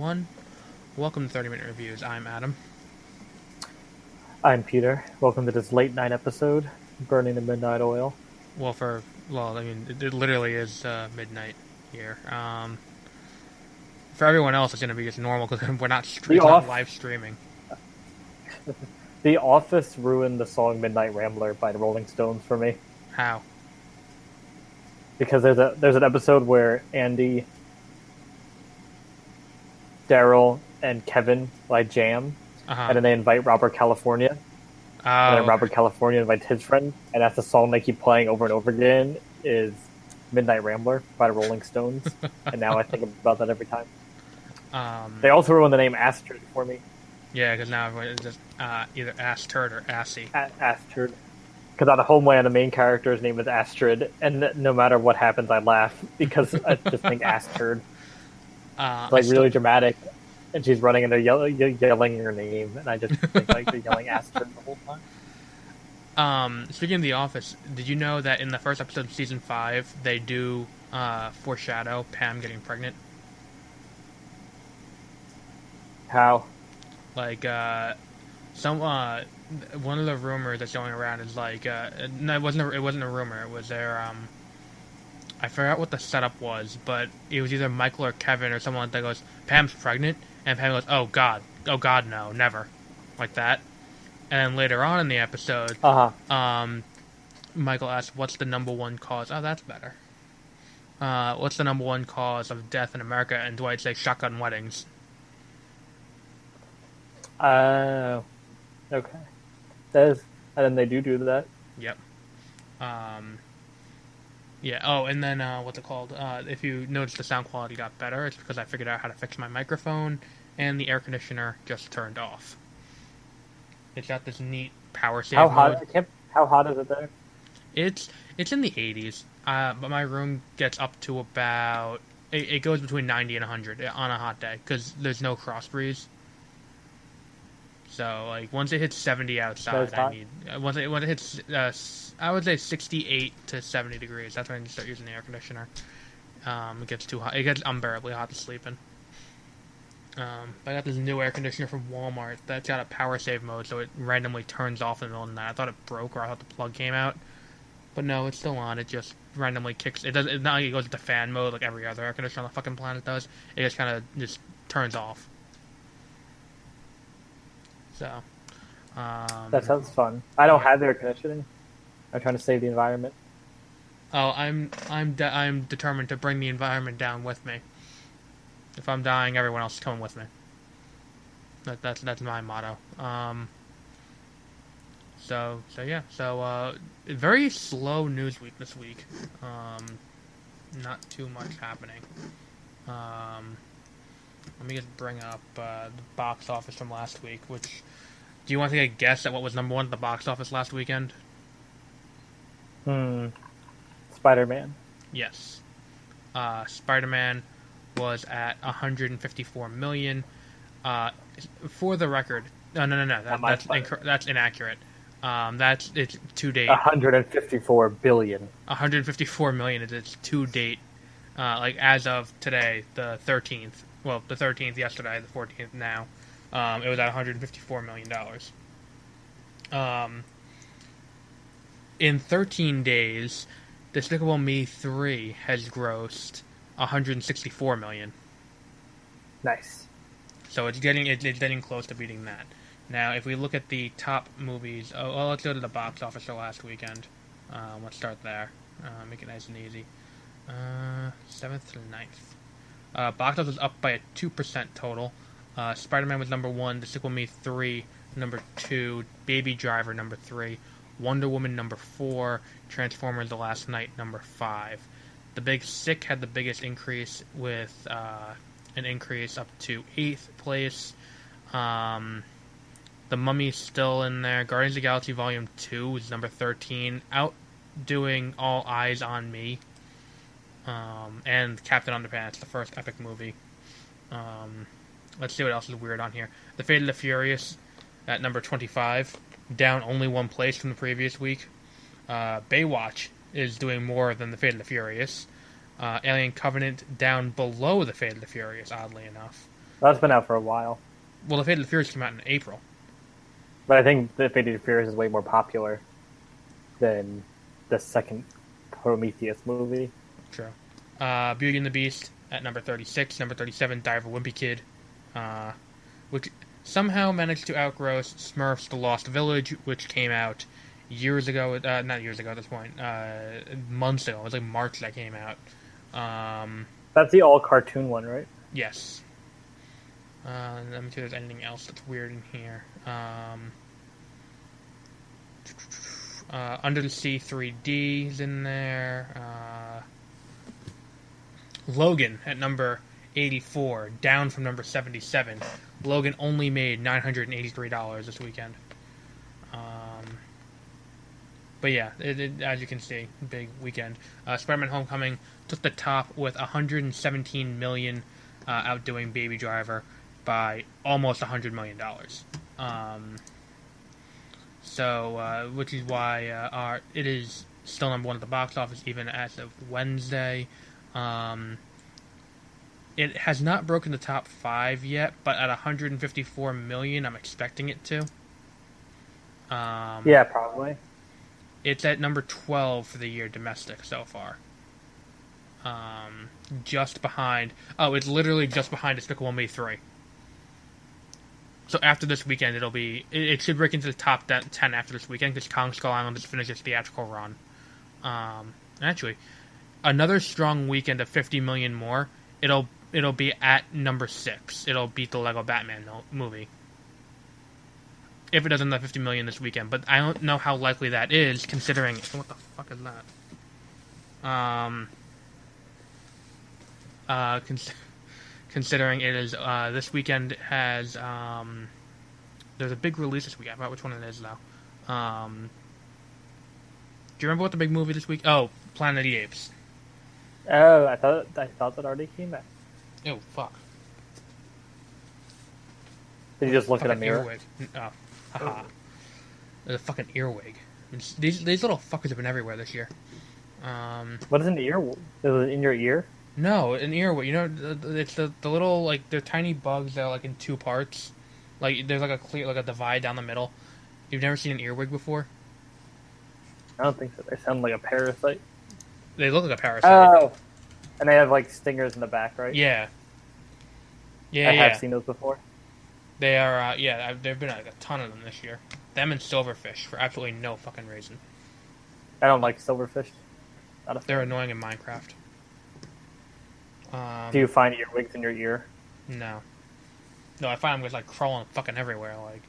everyone. Welcome to 30-Minute Reviews. I'm Adam. I'm Peter. Welcome to this late night episode, Burning the Midnight Oil. It literally is midnight here. For everyone else, it's going to be just normal because we're not. It's not live streaming. The Office ruined the song "Midnight Rambler" by the Rolling Stones for me. How? Because there's an episode where Andy, Daryl, and Kevin jam, and then they invite Robert California. And then Robert California invites his friend, and that's the song they keep playing over and over again is Midnight Rambler by the Rolling Stones. And now I think about that every time. They also ruined the name Astrid for me. Yeah, because now it's just either Astrid or Assy. Astrid. Because on the Homeland, the main character's name is Astrid, and no matter what happens, I laugh because I just think Astrid. Really dramatic. And she's running and they're yelling her name, and I just think they're yelling Astrid the whole time. Speaking of The Office, did you know that in the first episode of season 5, they do foreshadow Pam getting pregnant? How? One of the rumors that's going around is no, it wasn't a rumor. It was their I forgot what the setup was, but it was either Michael or Kevin or someone that goes, Pam's pregnant, and Pam goes, oh god, no, never, like that. And then later on in the episode, Michael asks, what's the number one cause? Oh, that's better. What's the number one cause of death in America? And Dwight says shotgun weddings. Okay. And then they do that. Yep. Yeah. Oh, and then what's it called? If you notice the sound quality got better, it's because I figured out how to fix my microphone, and the air conditioner just turned off. It's got this neat power save mode. How hot is it there? It's in the 80s, but my room gets up to about it goes between 90 and 100 on a hot day because there's no cross breeze. So once it hits 70 outside, once it hits I would say 68 to 70 degrees. That's when you start using the air conditioner. It gets too hot. It gets unbearably hot to sleep in. I got this new air conditioner from Walmart that's got a power save mode, so it randomly turns off in the middle of the night. I thought it broke, or I thought the plug came out, but no, it's still on. It just randomly kicks. It does. It's not like it goes into fan mode like every other air conditioner on the fucking planet does. It just kind of just turns off. So. That sounds fun. I don't have air conditioning. I'm trying to save the environment. Oh, I'm determined to bring the environment down with me. If I'm dying, everyone else is coming with me. That's my motto. So very slow news week this week. Not too much happening. Let me just bring up the box office from last week. Which, do you want to take a guess at what was number one at the box office last weekend? Spider-Man. Yes. Spider-Man was at 154 million. For the record, no. That's inaccurate. It's to date. 154 billion. 154 million is its to date. As of today, the 13th. Well, the 13th yesterday, the 14th now. It was at 154 million dollars. In 13 days, Despicable Me 3 has grossed 164 million. Nice. So it's getting close to beating that. Now, if we look at the top movies, let's go to the box office for last weekend. Let's start there. Make it nice and easy. 7th to 9th. Box office was up by a 2% total. Spider-Man was number 1, Despicable Me 3 number 2, Baby Driver number 3, Wonder Woman number 4, Transformers: The Last Night number 5. The Big Sick had the biggest increase with an increase up to 8th place. The Mummy's still in there. Guardians of the Galaxy Volume 2 is number 13, outdoing All Eyes on Me. And Captain Underpants, the first epic movie. Let's see what else is weird on here. The Fate of the Furious at number 25, down only one place from the previous week. Baywatch is doing more than The Fate of the Furious. Alien Covenant down below The Fate of the Furious, oddly enough. That's been out for a while. Well, The Fate of the Furious came out in April. But I think The Fate of the Furious is way more popular than the second Prometheus movie. True. Beauty and the Beast at number 36. Number 37, Diary of a Wimpy Kid, which somehow managed to outgrow Smurfs: The Lost Village, which came out years ago. Not years ago at this point. Months ago. It was like March that came out. That's the all-cartoon one, right? Yes. Let me see if there's anything else that's weird in here. Under the Sea 3D is in there. Logan at number 84, down from number 77. Logan only made $983 this weekend. But yeah, as you can see, big weekend. Spider-Man: Homecoming took the top with $117 million, outdoing Baby Driver by almost $100 million. Which is why it is still number one at the box office, even as of Wednesday. It has not broken the top 5 yet, but at $154 million, I'm expecting it to. Yeah, probably. It's at number 12 for the year domestic so far. Just behind... Oh, it's literally just behind Despicable Me 3. So after this weekend, it should break into the top 10 after this weekend, because Kong Skull Island just finished its theatrical run. Actually, another strong weekend of 50 million more, it'll be at number 6. It'll beat the Lego Batman movie. If it doesn't have 50 million this weekend, but I don't know how likely that is, considering... What the fuck is that? Considering it is, this weekend has, there's a big release this week. I forgot which one it is, though. Do you remember what the big movie this week? Oh, Planet of the Apes. Oh, I thought that already came out. Oh, fuck. Did you just look at a mirror? Earwig. Oh, haha. There's a fucking earwig. These little fuckers have been everywhere this year. What is an ear? Is it in your ear? No, an earwig. You know, it's the little, like, they're tiny bugs that are, like, in 2 parts. Like, there's, like, a divide down the middle. You've never seen an earwig before? I don't think so. They sound like a parasite. They look like a parasite. Oh! And they have, like, stingers in the back, right? Yeah. I have seen those before. They are, there've been, like, a ton of them this year. Them and silverfish, for absolutely no fucking reason. I don't like silverfish. They're annoying in Minecraft. Do you find earwigs in your ear? No. No, I find them just, like, crawling fucking everywhere, like...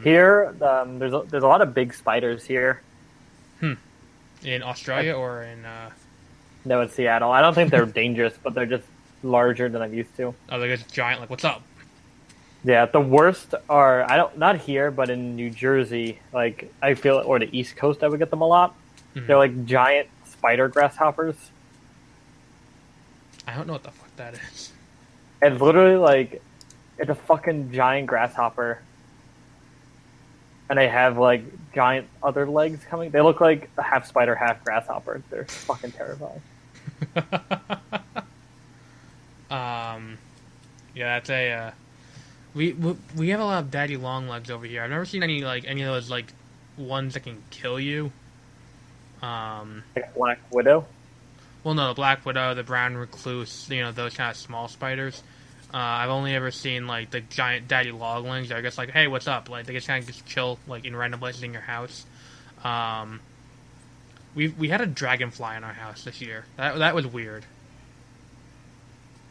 Here, there's a lot of big spiders here. In Australia or in... No, in Seattle. I don't think they're dangerous, but they're just larger than I'm used to. Oh, they're just giant, like, what's up? Yeah, the worst are, not here, but in New Jersey, like, I feel, or the East Coast, I would get them a lot. Mm-hmm. They're like giant spider grasshoppers. I don't know what the fuck that is. And literally, like, it's a fucking giant grasshopper. And they have, like, giant other legs coming. They look like a half spider, half grasshopper. They're fucking terrifying. Yeah, that's a, we have a lot of daddy long legs over here. I've never seen any of those, like, ones that can kill you. Like Black Widow? Well, no, the Black Widow, the brown recluse, those kind of small spiders. I've only ever seen, like, the giant daddy longlings. They're just like, hey, what's up? Like, they just kind of just chill, like, in random places in your house. We had a dragonfly in our house this year. That was weird.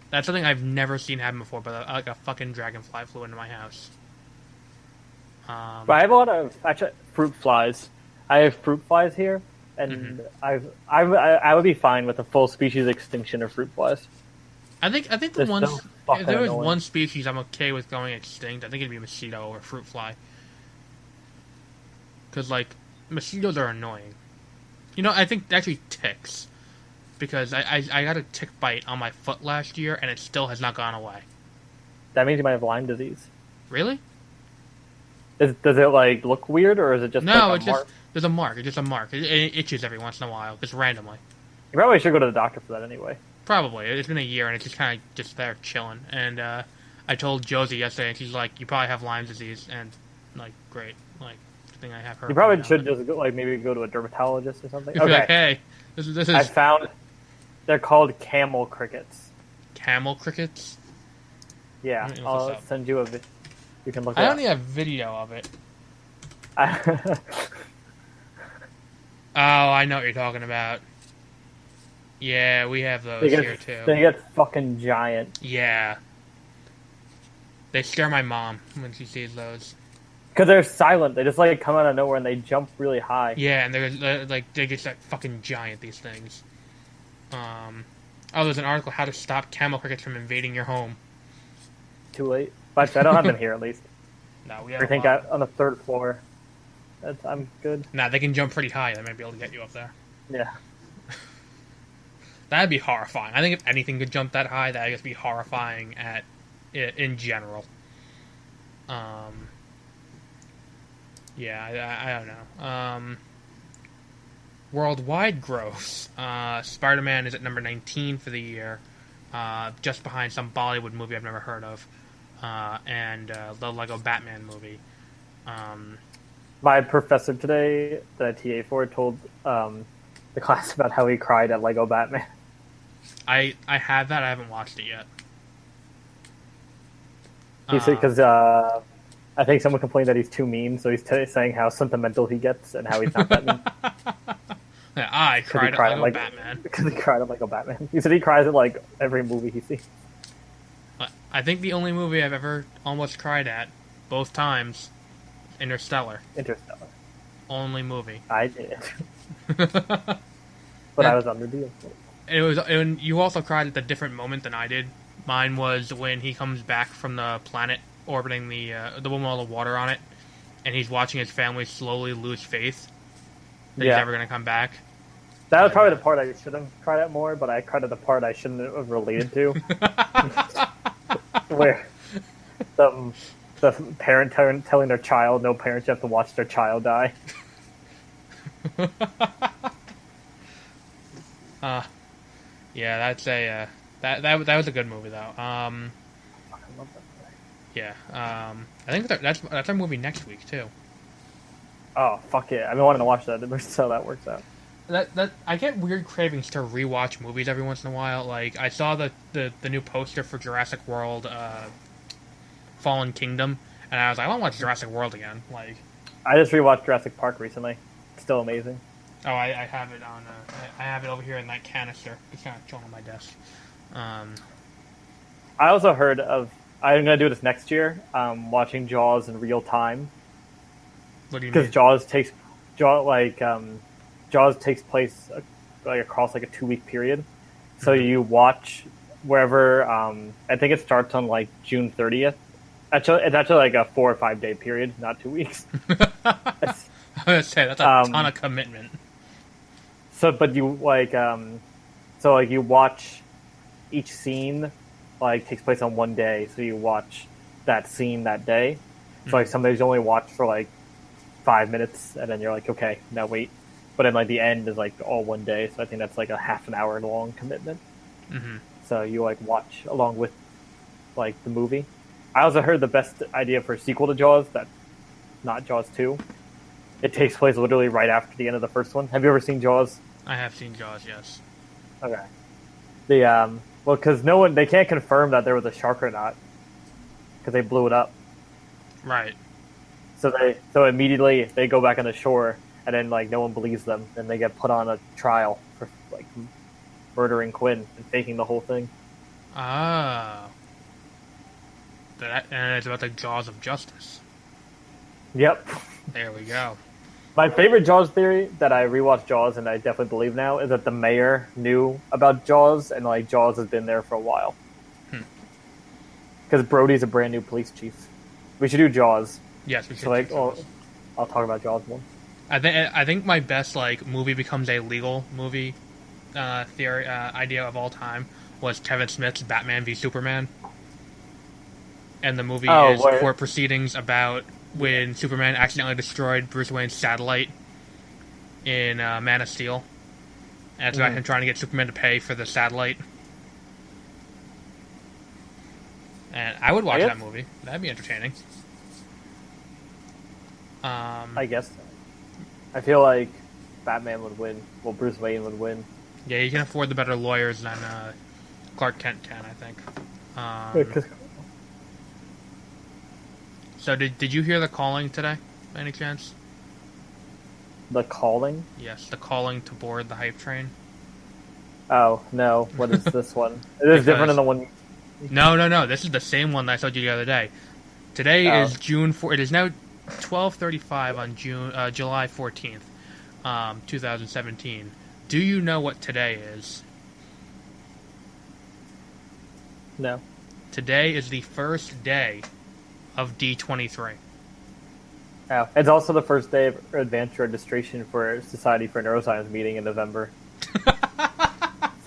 That's something I've never seen happen before, but, like, a fucking dragonfly flew into my house. But I have a lot of, actually, fruit flies. I have fruit flies here, and I would be fine with a full species extinction of fruit flies. I think the ones... If there was one species I'm okay with going extinct, I think it'd be mosquito or fruit fly. Because, like, mosquitoes are annoying. I think actually ticks. Because I got a tick bite on my foot last year, and it still has not gone away. That means you might have Lyme disease. Really? Does it, like, look weird, or is it just no, like a mark? Just, there's a mark. It's just a mark. It itches every once in a while, just randomly. You probably should go to the doctor for that anyway. Probably. It's been a year, and it's just kind of just there chilling. And I told Josie yesterday, and she's like, "You probably have Lyme disease," and like, great, like, good thing I have her. You probably should just go, like, maybe go to a dermatologist or something. Okay. Like, hey, this is. I found they're called camel crickets. Camel crickets. Yeah, I'll send you a. You can look. I don't need a video of it. Oh, I know what you're talking about. Yeah, we have those here too. They get fucking giant. Yeah. They scare my mom when she sees those. Because they're silent. They just like come out of nowhere and they jump really high. Yeah, and they're like they get like fucking giant. These things. Oh, there's an article: How to Stop Camel Crickets from Invading Your Home. Too late. But I don't have them here at least. No, we have. I think on the third floor. I'm good. Nah, they can jump pretty high. They might be able to get you up there. Yeah. That'd be horrifying. I think if anything could jump that high, that'd just be horrifying in general. Yeah, I don't know. Worldwide gross. Spider-Man is at number 19 for the year, just behind some Bollywood movie I've never heard of, and the Lego Batman movie. My professor today that I TA for told the class about how he cried at Lego Batman. I have that. I haven't watched it yet. He said because I think someone complained that he's too mean, so he's saying how sentimental he gets and how he's not that mean. Yeah, I cried at Lego Batman. Because he cried at Lego Batman. He said he cries at like every movie he sees. I think the only movie I've ever almost cried at, both times, Interstellar. Only movie. I did. But I was under the influence. And you also cried at a different moment than I did. Mine was when he comes back from the planet orbiting the one with all the water on it, and he's watching his family slowly lose faith that he's ever going to come back. That was probably the part I should have cried at more, but I cried at the part I shouldn't have related to. Where the parent telling their child, no parents have to watch their child die. Yeah, that's a that was a good movie though. I love that movie. Yeah, I think that's our movie next week too. Oh fuck it! I've been wanting to watch that. Let's see how that works out. That I get weird cravings to rewatch movies every once in a while. Like I saw the new poster for Jurassic World, Fallen Kingdom, and I was like, I want to watch Jurassic World again. Like, I just rewatched Jurassic Park recently. It's still amazing. Oh, I have it on. I have it over here in that canister. It's kind of chilling on my desk. I also heard of. I'm gonna do this next year. Watching Jaws in real time. What do you mean? Because Jaws takes place like across like a 2-week period. So you watch wherever. I think it starts on like June 30th. Actually, it's actually like a 4 or 5 day period, not 2 weeks. I was gonna say that's a ton of commitment. So, but you like, so like you watch each scene, like takes place on one day. So you watch that scene that day. So like some days you only watch for like 5 minutes, and then you're like, okay, now wait. But then like the end is like all one day. So I think that's like a half an hour long commitment. Mm-hmm. So you like watch along with like the movie. I also heard the best idea for a sequel to Jaws, that not Jaws 2. It takes place literally right after the end of the first one. Have you ever seen Jaws? I have seen Jaws, yes. Okay. Well, because they can't confirm that there was a shark or not, because they blew it up. Right. So immediately they go back on the shore, and then like no one believes them, and they get put on a trial for like murdering Quinn and faking the whole thing. Ah. And it's about the Jaws of Justice. Yep. There we go. My favorite Jaws theory that I rewatched Jaws and I definitely believe now is that the mayor knew about Jaws and like Jaws has been there for a while. Because Brody's a brand new police chief. We should do Jaws. Yes, we should. So like, I'll talk about Jaws more. I think my best like movie becomes a legal movie theory idea of all time was Kevin Smith's Batman v Superman. And the movie is court proceedings about when Superman accidentally destroyed Bruce Wayne's satellite in Man of Steel. And it's about him trying to get Superman to pay for the satellite. And I would watch that movie. That'd be entertaining. I guess so. I feel like Batman would win. Well, Bruce Wayne would win. Yeah, you can afford the better lawyers than Clark Kent can, I think. So did you hear The Calling today, by any chance? The Calling? Yes, The Calling to board the hype train. Oh, no. What is this one? It is different than the one... No. This is the same one that I told you the other day. Today is June 4th. It is now 12:35 on July 14th, 2017. Do you know what today is? No. Today is the first day of D23. Oh, it's also the first day of advanced registration for Society for Neuroscience meeting in November.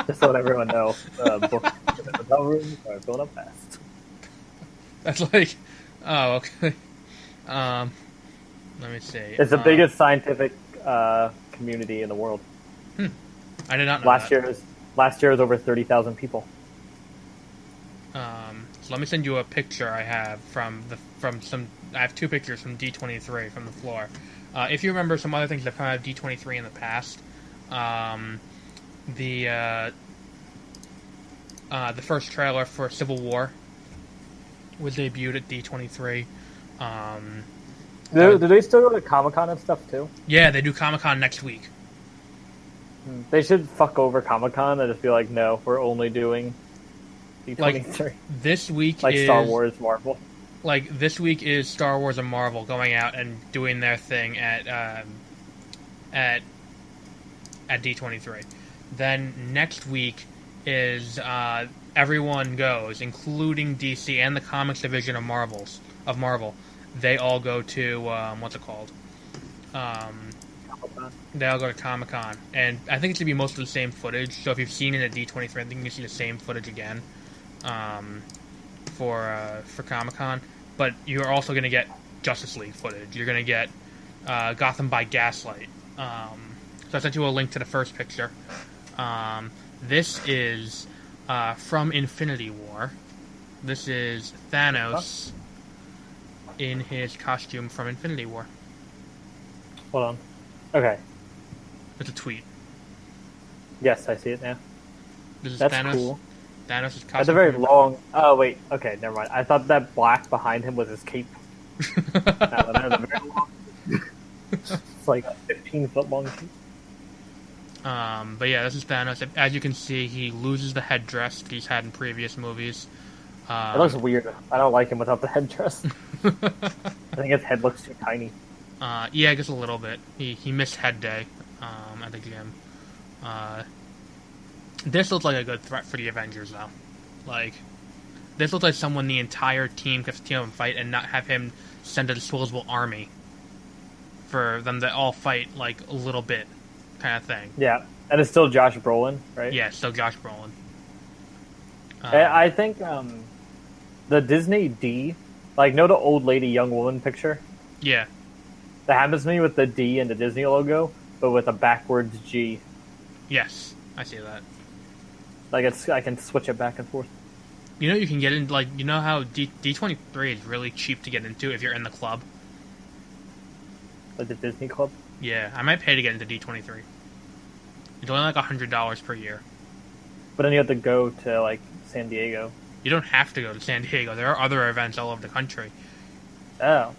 Just to let everyone know, book in the hotel room are filling up fast. That's like, oh, okay. Let me see. It's the biggest scientific community in the world. I did not know last year was over 30,000 people. So let me send you a picture I have I have two pictures from D23 from the floor. If you remember some other things that have come out of D23 in the past, the first trailer for Civil War was debuted at D23. Do they still go to Comic-Con and stuff too? Yeah, they do Comic-Con next week. They should fuck over Comic-Con and just be like, no, we're only doing D23. Like, this week like is... Star Wars, Marvel. Like, this week is Star Wars and Marvel going out and doing their thing at D23. Then next week is everyone goes, including DC and the comics division of Marvel. They all go to what's it called? They all go to Comic-Con, and I think it's gonna be most of the same footage. So if you've seen it at D23, I think you can see the same footage again for Comic-Con. But you're also gonna get Justice League footage. You're gonna get Gotham by Gaslight. So I sent you a link to the first picture. This is from Infinity War. This is Thanos in his costume from Infinity War. Hold on. Okay. It's a tweet. Yes, I see it now. This is That's Thanos. cool. Thanos' costume. That's a very long... Oh, wait. Okay, never mind. I thought that black behind him was his cape. That was very long. It's like a 15-foot long cape. But yeah, this is Thanos. As you can see, he loses the headdress he's had in previous movies. It looks weird. I don't like him without the headdress. I think his head looks too tiny. Yeah, I guess a little bit. He missed head day at the gym. This looks like a good threat for the Avengers, though. Like, this looks like someone the entire team could team up and fight and not have him send a disposable army for them to all fight, like, a little bit kind of thing. Yeah, and it's still Josh Brolin, right? Yeah, it's still Josh Brolin. I think the Disney D, like, know the old lady, young woman picture? Yeah. That happens to me with the D and the Disney logo, but with a backwards G. Yes, I see that. Like, I can switch it back and forth. You know, you can get in, like, you know how D23 is really cheap to get into if you're in the club? Like the Disney Club? Yeah, I might pay to get into D23. It's only like $100 per year. But then you have to go to, like, San Diego. You don't have to go to San Diego. There are other events all over the country. Oh.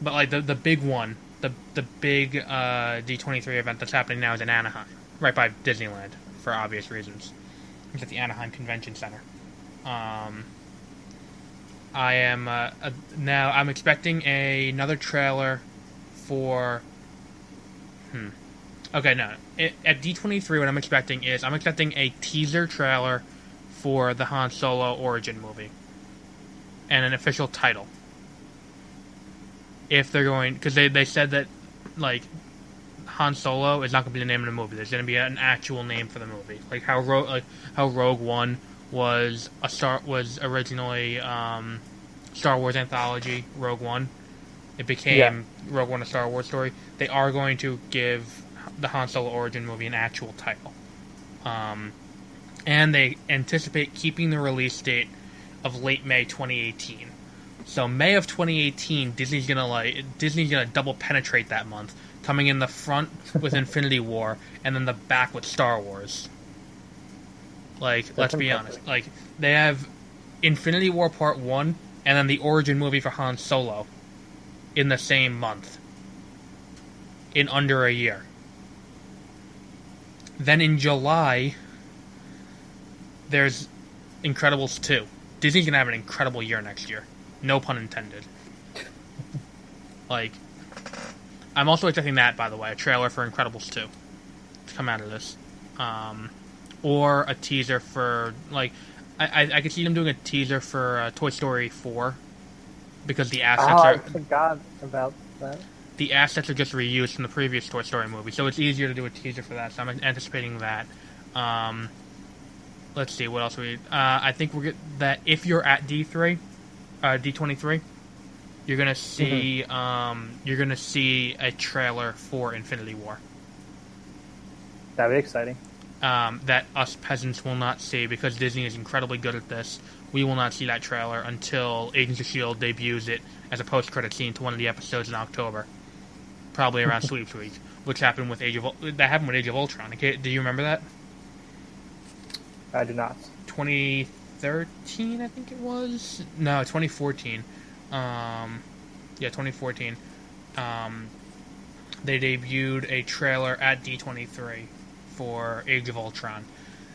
But, like, the big one, the big D23 event that's happening now is in Anaheim, right by Disneyland, for obvious reasons. It's at the Anaheim Convention Center. I am now. I'm expecting another trailer for. Okay, no. At D23, what I'm expecting is a teaser trailer for the Han Solo origin movie, and an official title. If they're going, because they said that, like, Han Solo is not going to be the name of the movie. There's going to be an actual name for the movie, like how Rogue One was originally Star Wars anthology. Rogue One, it became Rogue One, a Star Wars story. They are going to give the Han Solo origin movie an actual title, and they anticipate keeping the release date of late May 2018. So May of 2018, Disney's gonna double penetrate that month, coming in the front with Infinity War, and then the back with Star Wars. Let's be honest. They have Infinity War Part 1, and then the origin movie for Han Solo in the same month. In under a year. Then in July, there's Incredibles 2. Disney's gonna have an incredible year next year. No pun intended. I'm also expecting that, by the way, a trailer for Incredibles 2 to come out of this. Or a teaser for, I could see them doing a teaser for Toy Story 4, because the assets I forgot about that. The assets are just reused from the previous Toy Story movie, so it's easier to do a teaser for that, so I'm anticipating that. Let's see, what else I think that if you're at D23, you're gonna see a trailer for Infinity War. That'd be exciting. That us peasants will not see, because Disney is incredibly good at this. We will not see that trailer until Agents of S.H.I.E.L.D. debuts it as a post-credit scene to one of the episodes in October. Probably around Sweeps Week, which happened with Age of Ultron. Okay, do you remember that? I do not. 2013, I think it was? No, 2014. 2014. They debuted a trailer at D23 for Age of Ultron.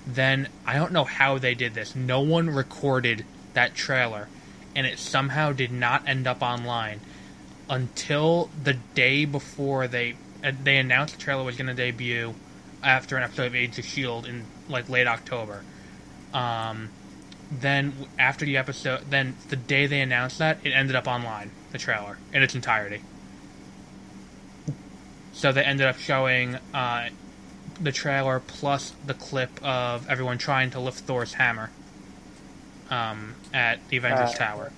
Then, I don't know how they did this. No one recorded that trailer, and it somehow did not end up online until the day before they announced the trailer was going to debut after an episode of Agents of S.H.I.E.L.D. in late October. Then after the episode, the day they announced that, it ended up online, the trailer, in its entirety. So they ended up showing the trailer plus the clip of everyone trying to lift Thor's hammer at the Avengers Tower.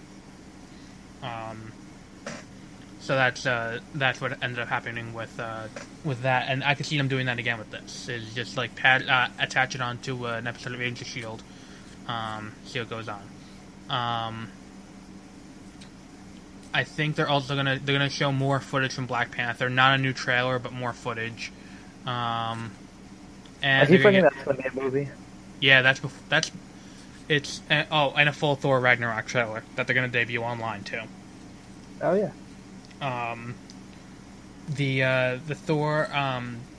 So that's what ended up happening with that, and I could see them doing that again with this. Is just attach it onto an episode of Agents of S.H.I.E.L.D. See what goes on. I think they're also gonna show more footage from Black Panther. Not a new trailer, but more footage. And I keep thinking that's gonna be a movie. Yeah, and a full Thor Ragnarok trailer that they're gonna debut online too. Oh yeah. The Thor,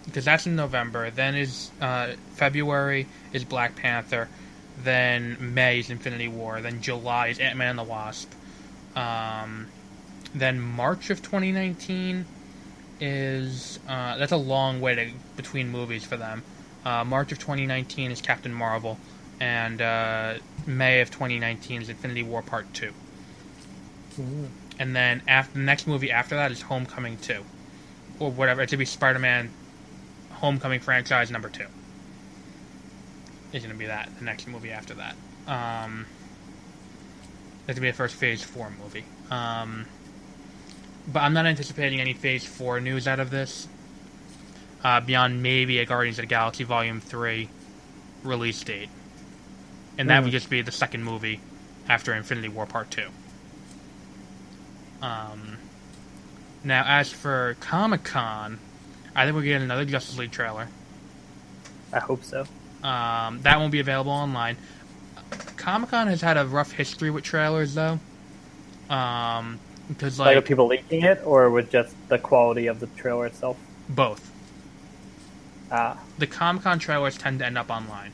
because that's in November. Then is February is Black Panther. Then May is Infinity War. Then July is Ant-Man and the Wasp. Then March of 2019 is that's a long way between movies for them. March of 2019 is Captain Marvel, and May of 2019 is Infinity War Part 2. Mm. And then the next movie after that is Homecoming 2. Or whatever. It should be Spider-Man Homecoming franchise number 2. It's going to be that. The next movie after that. That's going to be the first Phase 4 movie. But I'm not anticipating any Phase 4 news out of this. Beyond maybe a Guardians of the Galaxy Volume 3 release date. And that would just be the second movie after Infinity War Part 2. Now, as for Comic-Con, I think we'll get another Justice League trailer. I hope so. That won't be available online. Comic-Con has had a rough history with trailers, though. Because, with people leaking it, or with just the quality of the trailer itself? Both. The Comic-Con trailers tend to end up online.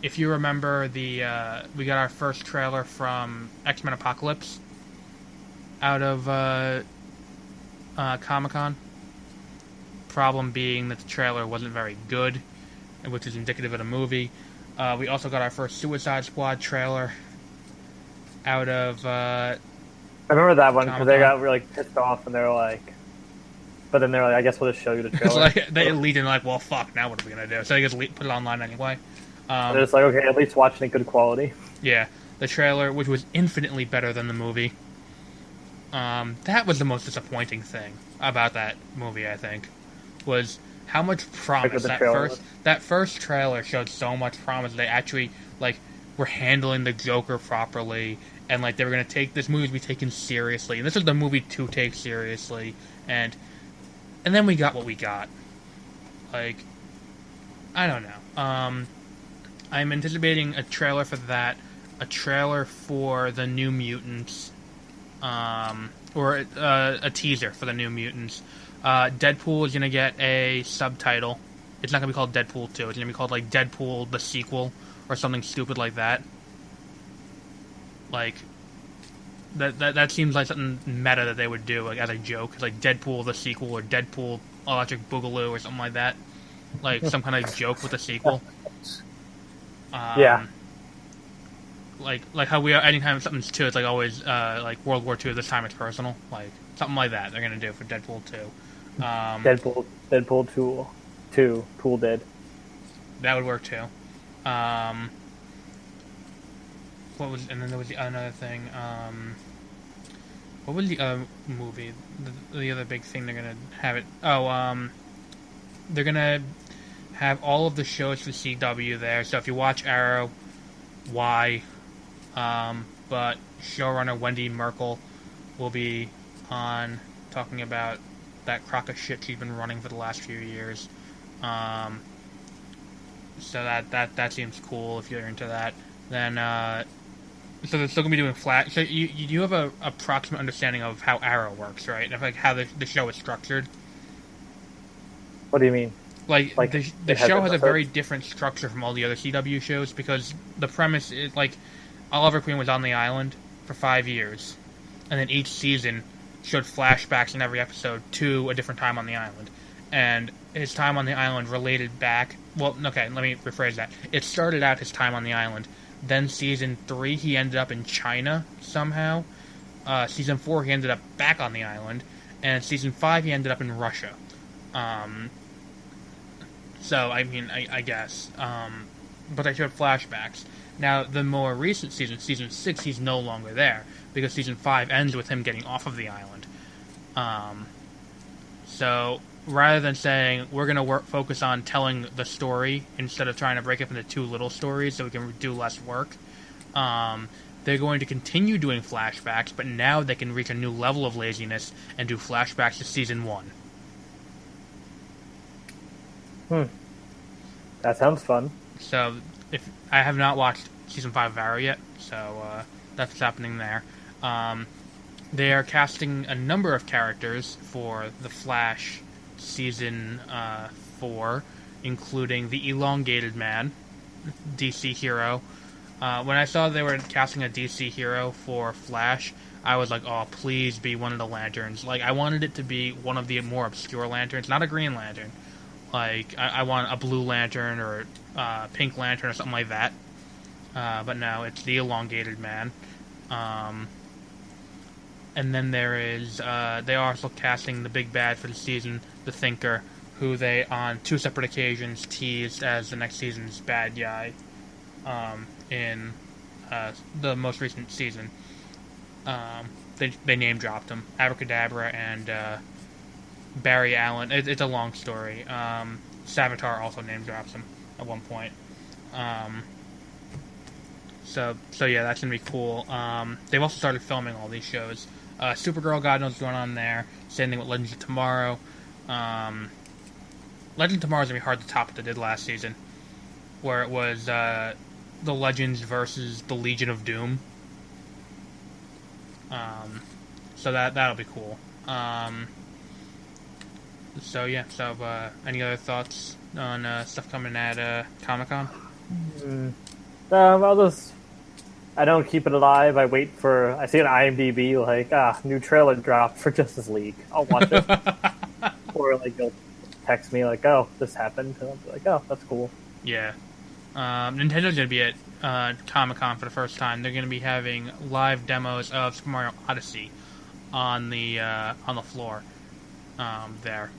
If you remember, we got our first trailer from X-Men Apocalypse out of Comic-Con. Problem being that the trailer wasn't very good, which is indicative of the movie. We also got our first Suicide Squad trailer out of I remember that one, because they got really pissed off, and they were like... But then they're like, I guess we'll just show you the trailer. They lead in well, fuck, now what are we going to do? So they just put it online anyway. They're just like, okay, at least watching it good quality. Yeah. The trailer, which was infinitely better than the movie. That was the most disappointing thing about that movie, I think, was how much promise that first trailer showed. So much promise. They actually, were handling the Joker properly, and like they were gonna take this movie to be taken seriously, and this was the movie to take seriously, and then we got what we got. Like, I don't know. I'm anticipating a trailer for that, a trailer for the New Mutants, or a teaser for the New Mutants. Deadpool is gonna get a subtitle. It's not gonna be called Deadpool 2. It's gonna be called like Deadpool the sequel or something stupid like that. Like that seems like something meta that they would do, like as a joke, like Deadpool the sequel or Deadpool Electric Boogaloo or something like that. Like some kind of joke with the sequel. Yeah. Like how we are, anytime something's 2, it's like always like World War II. This time it's personal. Like something like that they're gonna do for Deadpool 2. Deadpool 2 Pool Dead. That would work too. What was, and then there was another thing. What was the movie? The other big thing they're gonna have it. They're gonna have all of the shows for CW there. So if you watch Arrow, why? But showrunner Wendy Merkel will be on talking about that crock of shit she's been running for the last few years. So that seems cool if you're into that. Then so they're still gonna be doing Flash. So you have a approximate understanding of how Arrow works, right? And of like how the show is structured. What do you mean? Like the show has a very different structure from all the other CW shows because the premise is like Oliver Queen was on the island for 5 years, and then each season showed flashbacks in every episode to a different time on the island, and his time on the island related back. Well, okay, let me rephrase that. It started out his time on the island. Then season 3, he ended up in China somehow. Season 4, he ended up back on the island, and season 5, he ended up in Russia. So I mean, I guess. But they showed flashbacks. Now, the more recent season, season 6, he's no longer there because season 5 ends with him getting off of the island. So rather than saying we're going to focus on telling the story instead of trying to break it into 2 little stories so we can do less work, they're going to continue doing flashbacks, but now they can reach a new level of laziness and do flashbacks to season 1. That sounds fun. So, if I have not watched season 5 of Arrow yet, so that's what's happening there. They are casting a number of characters for the Flash season 4, including the Elongated Man, DC hero. When I saw they were casting a DC hero for Flash, I was like, oh, please be one of the Lanterns. Like, I wanted it to be one of the more obscure Lanterns, not a Green Lantern. Like, I want a Blue Lantern or Pink Lantern or something like that. But no, it's the Elongated Man. And then there is, they are also casting the big bad for the season, the Thinker, who they, on 2 separate occasions, teased as the next season's bad guy in the most recent season. They name-dropped him. Abracadabra and Barry Allen. It's a long story. Savitar also name-drops him at one point. So yeah, that's gonna be cool. They've also started filming all these shows. Supergirl, God knows what's going on there. Same thing with Legends of Tomorrow. Legends of Tomorrow is gonna be hard to top what they did last season, where it was the Legends versus the Legion of Doom. So that'll be cool. So yeah. So any other thoughts on stuff coming at Comic-Con? I don't keep it alive. I wait for. I see an IMDb like new trailer dropped for Justice League. I'll watch it. Or like they'll text me like, oh, this happened, and I'll be like, oh, that's cool. Yeah. Nintendo's gonna be at Comic-Con for the first time. They're gonna be having live demos of Super Mario Odyssey on the floor there.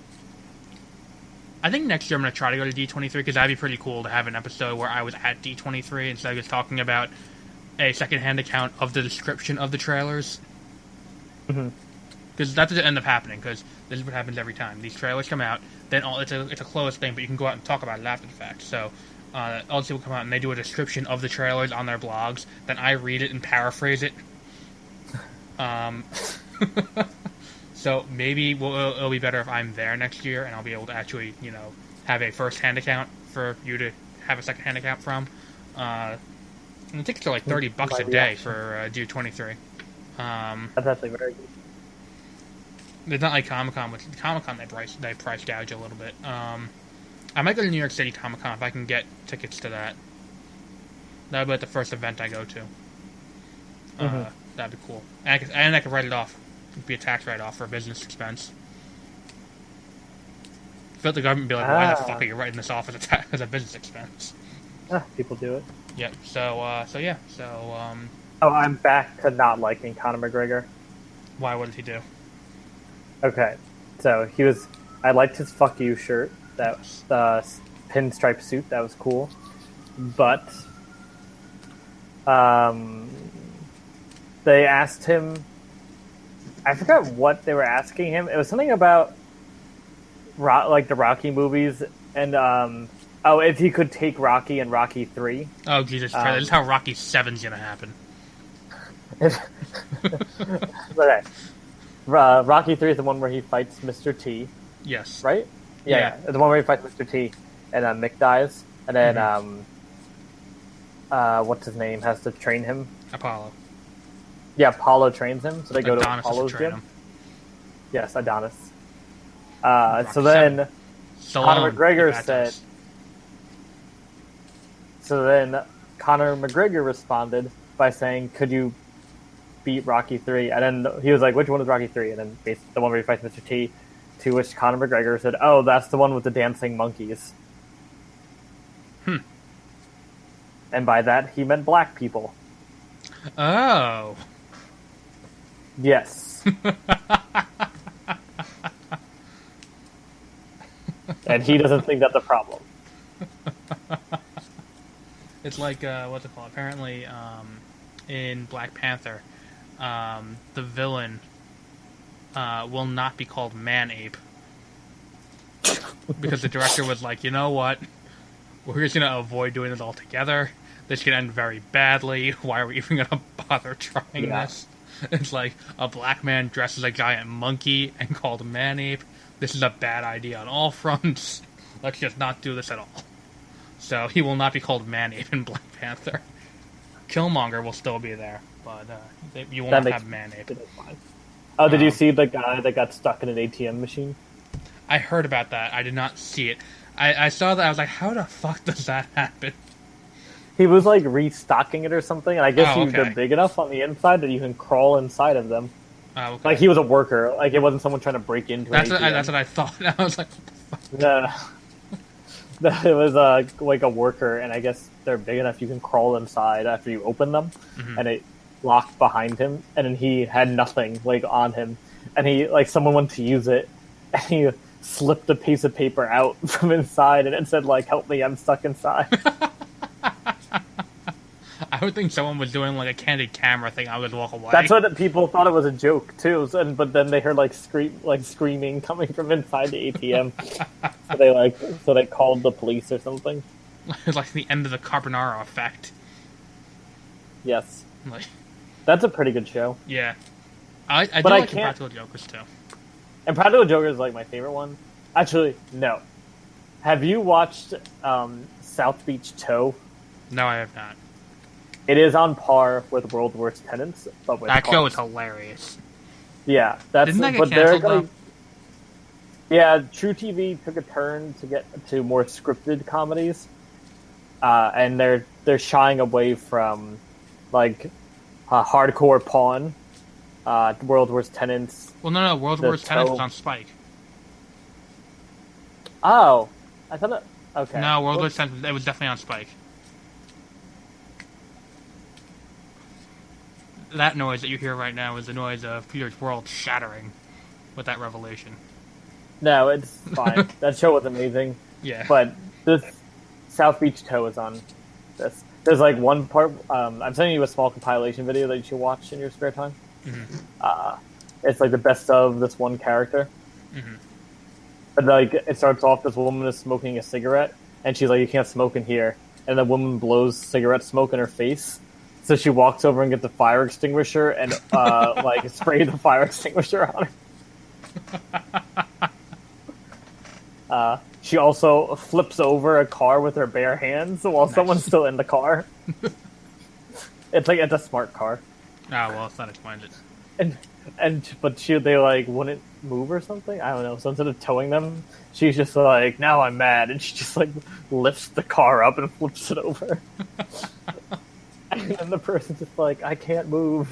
I think next year I'm going to try to go to D23 because that'd be pretty cool to have an episode where I was at D23 instead of just talking about a secondhand account of the description of the trailers. Because that's what end up happening, because this is what happens every time. These trailers come out, then it's a closed thing, but you can go out and talk about it after the fact. So all these people come out and they do a description of the trailers on their blogs. Then I read it and paraphrase it. So maybe it'll be better if I'm there next year and I'll be able to actually, have a first-hand account for you to have a second-hand account from. And the tickets are like $30 a day for G23. That's actually very good. It's not like Comic-Con, which Comic-Con they price gouge a little bit. I might go to New York City Comic-Con if I can get tickets to that. That would be like the first event I go to. That'd be cool. And I could write it off. It'd be a tax write-off for a business expense. I feel like the government would be like, why the fuck are you writing this off as a business expense? People do it. Yep. So yeah. Oh, I'm back to not liking Conor McGregor. Why? What did he do? Okay. So I liked his "fuck you" shirt. That was the pinstripe suit. That was cool. But they asked him, I forgot what they were asking him. It was something about like the Rocky movies and if he could take Rocky and Rocky 3. Oh Jesus Christ! This is how Rocky 7's gonna happen. Okay. Rocky 3 is the one where he fights Mr. T. Yes. Right? Yeah. The one where he fights Mr. T and Mick dies, and then what's his name has to train him. Apollo. Yeah, Apollo trains him, so they go Adonis to Apollo's gym. him. Yes, Adonis. So then Conor McGregor said. So then Conor McGregor responded by saying, "Could you beat Rocky 3?" And then he was like, "Which one is Rocky 3?" And then basically the one where he fights Mr. T. To which Conor McGregor said, "Oh, that's the one with the dancing monkeys." And by that he meant black people. Oh. Yes. And he doesn't think that's a problem. It's like, what's it called? Apparently, in Black Panther, the villain will not be called Man-Ape. Because the director was like, you know what? We're just going to avoid doing this altogether. This could end very badly. Why are we even going to bother trying this? It's like a black man dressed as a giant monkey and called Man-Ape. This is a bad idea on all fronts. Let's just not do this at all. So he will not be called Man-Ape in Black Panther. Killmonger will still be there, but you won't have Man-Ape. Oh, did you see the guy that got stuck in an ATM machine? I heard about that. I did not see it. I saw that. I was like, how the fuck does that happen? He was like restocking it or something, and I guess they're big enough on the inside that you can crawl inside of them. Okay. Like he was a worker. Like it wasn't someone trying to break into an ATM. That's what I thought. I was like, what the fuck? No. It was like a worker, and I guess they're big enough you can crawl inside after you open them, and it locked behind him, and then he had nothing like on him, and he like someone went to use it, and he slipped a piece of paper out from inside, and it said like, "Help me, I'm stuck inside." I would think someone was doing like a candid camera thing. I would walk away. That's what people thought it was a joke too. But then they heard like screaming coming from inside the ATM. so they called the police or something. It's like the end of the Carbonaro effect. Yes, like that's a pretty good show. Yeah, I do like Practical Jokers too. And Practical Jokers is like my favorite one. Actually, no. Have you watched South Beach Tow? No, I have not. It is on par with World's Worst Tenants, but with that show is hilarious. Yeah, that's. Didn't that get canceled though? Yeah, True TV took a turn to get to more scripted comedies, and they're shying away from like hardcore Pawn, World's Worst Tenants. Well, no, World's Worst Tenants is on Spike. Oh, I thought it. Okay. No, World's Worst Tenants. It was definitely on Spike. That noise that you hear right now is the noise of Peter's world shattering with that revelation. No, it's fine. That show was amazing. Yeah. But this South Beach Tow is on this. There's like one part. I'm sending you a small compilation video that you should watch in your spare time. Mm-hmm. It's like the best of this one character. Mm-hmm. But like it starts off, this woman is smoking a cigarette, and she's like, "You can't smoke in here." And the woman blows cigarette smoke in her face. So she walks over and gets a fire extinguisher and like spray the fire extinguisher on her. She also flips over a car with her bare hands while someone's still in the car. It's a smart car. Ah, well, that explains it. But they like wouldn't move or something. I don't know. So instead of towing them, she's just like, "Now I'm mad," and she just like lifts the car up and flips it over. And then the person's just like, "I can't move."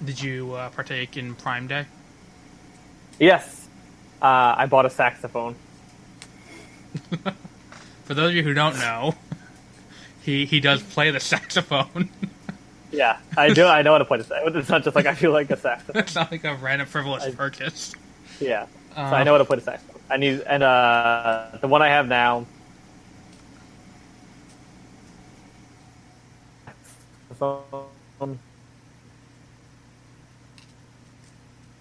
Did you partake in Prime Day? Yes, I bought a saxophone. For those of you who don't know, he does play the saxophone. Yeah, I do. I know how to play the saxophone. It's not just like I feel like a saxophone. It's not like a random frivolous purchase. Yeah, so I know how to play the saxophone. The one I have now.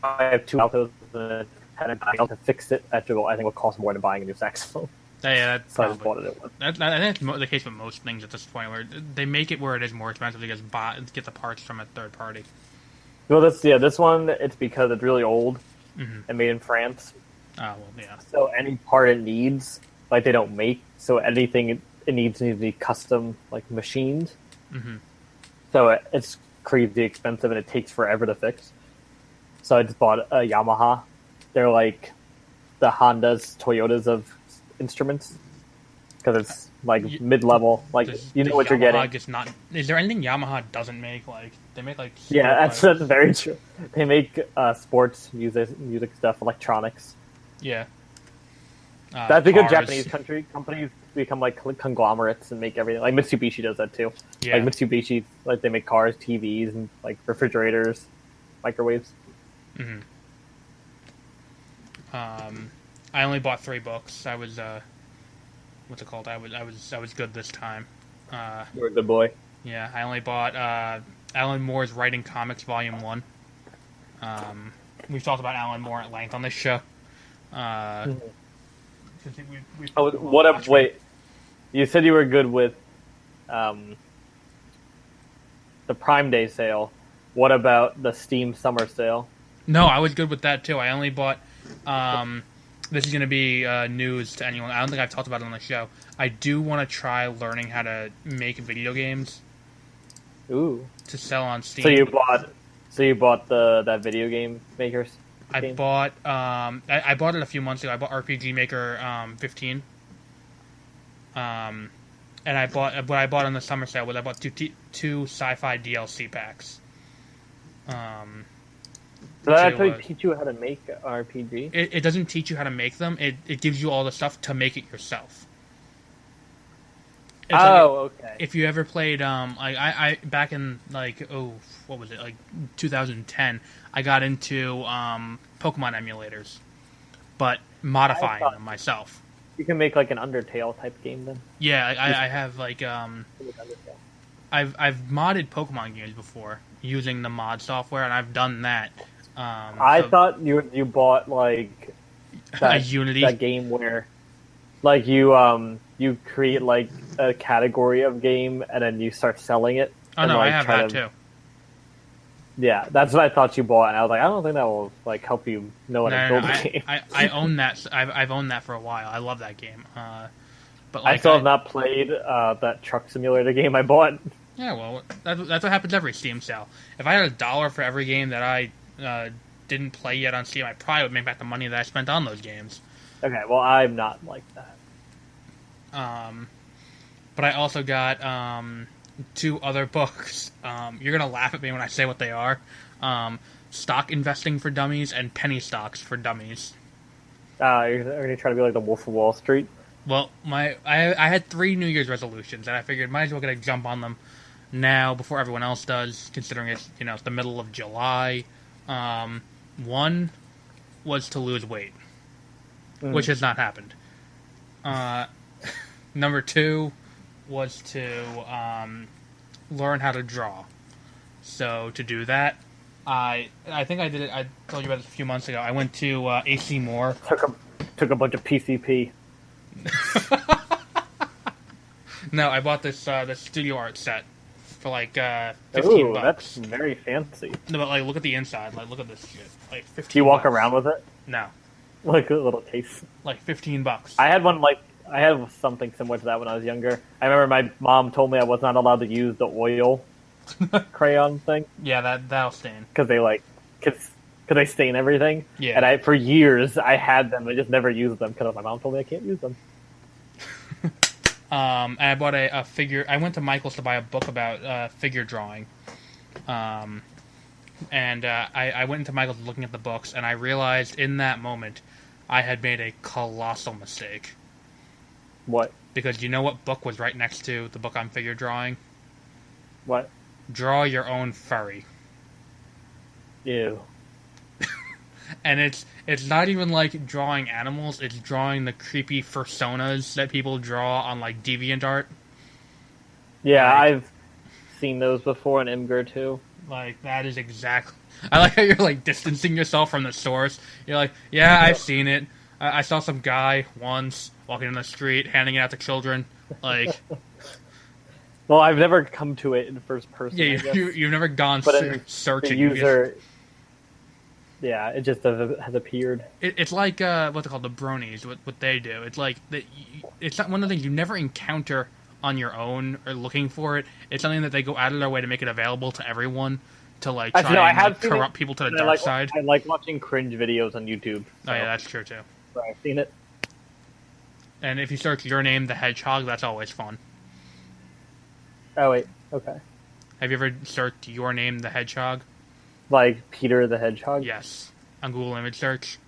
I have two altos and had to fix it. I think it would cost more than buying a new saxophone. Yeah, that's so I just bought it at once. I think it's the case with most things at this point, where they make it where it is more expensive to get the parts from a third party. Well, this one, it's because it's really old and made in France. Oh, well, yeah. So any part it needs, like, they don't make. So anything it needs to be custom, like, machined. Mm-hmm. So it's crazy expensive and it takes forever to fix. So I just bought a Yamaha. They're like the Hondas, Toyotas of instruments, because it's like mid-level. Like, you know what Yamaha you're getting. Is there anything Yamaha doesn't make? Like, they make like. Yeah, that's very true. They make sports music stuff, electronics. Yeah. That's because Japanese companies become like conglomerates and make everything. Like Mitsubishi does that too. Yeah. Like Mitsubishi, like they make cars, TVs, and like refrigerators, microwaves. Mm-hmm. I only bought 3 books. I was what's it called? I was good this time. You're a good boy. Yeah, I only bought Alan Moore's Writing Comics Volume 1. We've talked about Alan Moore at length on this show. Wait, you said you were good with the Prime Day sale. What about the Steam Summer sale? No, I was good with that too. I only bought. This is going to be news to anyone. I don't think I've talked about it on the show. I do want to try learning how to make video games. Ooh. To sell on Steam. So you bought that video game maker's game? I bought it a few months ago. I bought RPG Maker 15. And what I bought on the summer sale was I bought two sci-fi DLC packs. So that actually teach you how to make an RPG? It doesn't teach you how to make them. It gives you all the stuff to make it yourself. Okay. If you ever played, I back in what was it, 2010, I got into Pokemon emulators, but modifying them myself. You can make like an Undertale type game then. Yeah, I have I've modded Pokemon games before using the mod software, and I've done that. I thought you bought like a Unity, that game where like you create like a category of game and then you start selling it. Oh no, I have that too. Yeah, that's what I thought you bought, and I was like, I don't think that will like help you know how to build a game. I own that. I've owned that for a while. I love that game. But I still have not played that truck simulator game I bought. Yeah, well, that's what happens every Steam sale. If I had $1 for every game that I didn't play yet on Steam, I probably would make back the money that I spent on those games. Okay, well, I'm not like that. But I also got 2 other books. You're gonna laugh at me when I say what they are. Stock Investing for Dummies and Penny Stocks for Dummies. You're gonna try to be like the Wolf of Wall Street? Well, I had 3 New Year's resolutions, and I figured might as well get a jump on them now before everyone else does, considering it's it's the middle of July. One was to lose weight, which has not happened. Number 2 was to learn how to draw. So to do that, I think I did it. I told you about this a few months ago. I went to AC Moore. Took a bunch of PCP. No, I bought this studio art set for like $15. That's very fancy. No, but like look at the inside. Like look at this shit. Like 15. Do you walk around with it? No. Like a little case. Like $15. I had something similar to that when I was younger. I remember my mom told me I was not allowed to use the oil crayon thing. Yeah, that'll stain. Because they stain everything. Yeah. And for years I had them. I just never used them because my mom told me I can't use them. And I bought a figure. I went to Michael's to buy a book about figure drawing. And I went into Michael's looking at the books, and I realized in that moment I had made a colossal mistake. What? Because you know what book was right next to the book I'm figure drawing? What? Draw Your Own Furry. Ew. And it's not even like drawing animals, it's drawing the creepy personas that people draw on like DeviantArt. Yeah, I've seen those before in Imgur too. Like, that is exactly... I like how you're like distancing yourself from the source. You're like, yeah, I've seen it. I saw some guy once walking in the street, handing it out to children. Like... Well, I've never come to it in first person. Yeah, you've never gone searching. The user... Yeah, it just has appeared. It's like what's it called, the bronies. What they do. It's like it's not one of the things you never encounter on your own or looking for it. It's something that they go out of their way to make it available to everyone to like try and corrupt people to the dark side. I like watching cringe videos on YouTube. So. Oh yeah, that's true too. So I've seen it. And if you search Your Name the Hedgehog, that's always fun. Oh wait, okay. Have you ever searched Your Name the Hedgehog? Like Peter the Hedgehog? Yes. On Google Image Search?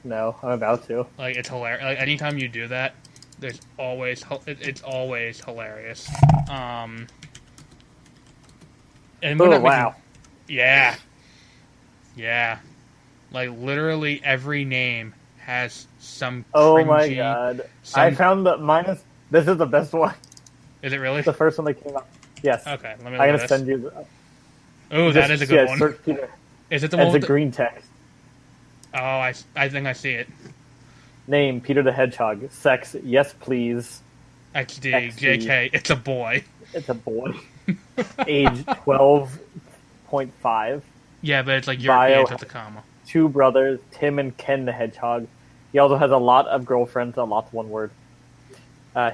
No, I'm about to. Like, it's hilarious. Like, anytime you do that, it's always hilarious. And oh, wow. Yeah. Yeah. Like, literally every name has some cringy... Oh my god. I found that this is the best one. Is it really? The first one that came out. Yes. Okay, let me I'm going to send you... Oh, that is a good one. Search Peter. Is it the one with the green text? Oh, I think I see it. Name, Peter the Hedgehog. Sex, yes please. XD, JK, it's a boy. It's a boy. Age 12.5. Yeah, but it's like Europeans with the comma. 2 brothers, Tim and Ken the Hedgehog. He also has a lot of girlfriends, a lot's one word.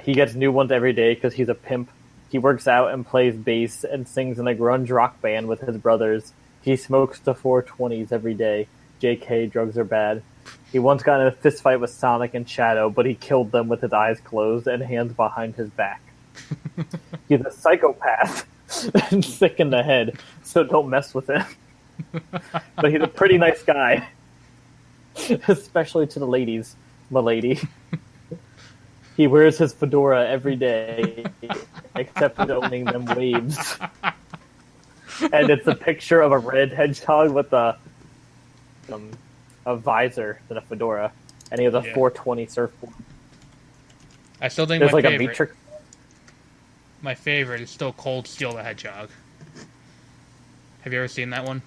He gets new ones every day because he's a pimp. He works out and plays bass and sings in a grunge rock band with his brothers. He smokes the 420s every day. JK, drugs are bad. He once got in a fist fight with Sonic and Shadow, but he killed them with his eyes closed and hands behind his back. He's a psychopath and sick in the head, so don't mess with him. But he's a pretty nice guy. Especially to the ladies, m'lady. He wears his fedora every day, except for owning them waves. And it's a picture of a red hedgehog with a visor and a fedora, and he has a 420 surfboard. I still think there's my like favorite, a Matrix. My favorite is still Cold Steel the Hedgehog. Have you ever seen that one?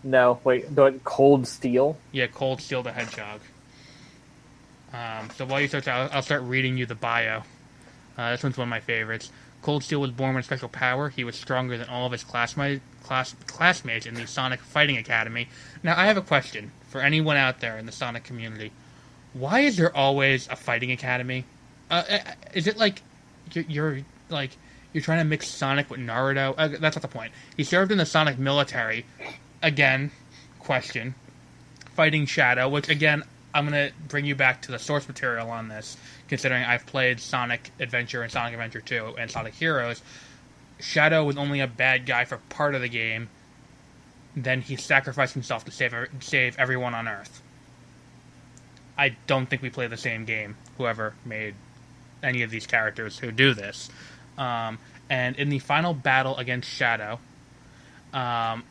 No, wait, Cold Steel? Yeah, Cold Steel the Hedgehog. So while you search, I'll start reading you the bio. This one's one of my favorites. Cold Steel was born with special power. He was stronger than all of his classmates in the Sonic Fighting Academy. Now, I have a question for anyone out there in the Sonic community. Why is there always a fighting academy? Is it like you're trying to mix Sonic with Naruto? That's not the point. He served in the Sonic military. Again, question. Fighting Shadow, which again, I'm going to bring you back to the source material on this, considering I've played Sonic Adventure and Sonic Adventure 2 and Sonic Heroes. Shadow was only a bad guy for part of the game. Then he sacrificed himself to save everyone on Earth. I don't think we play the same game, whoever made any of these characters who do this. And in the final battle against Shadow, they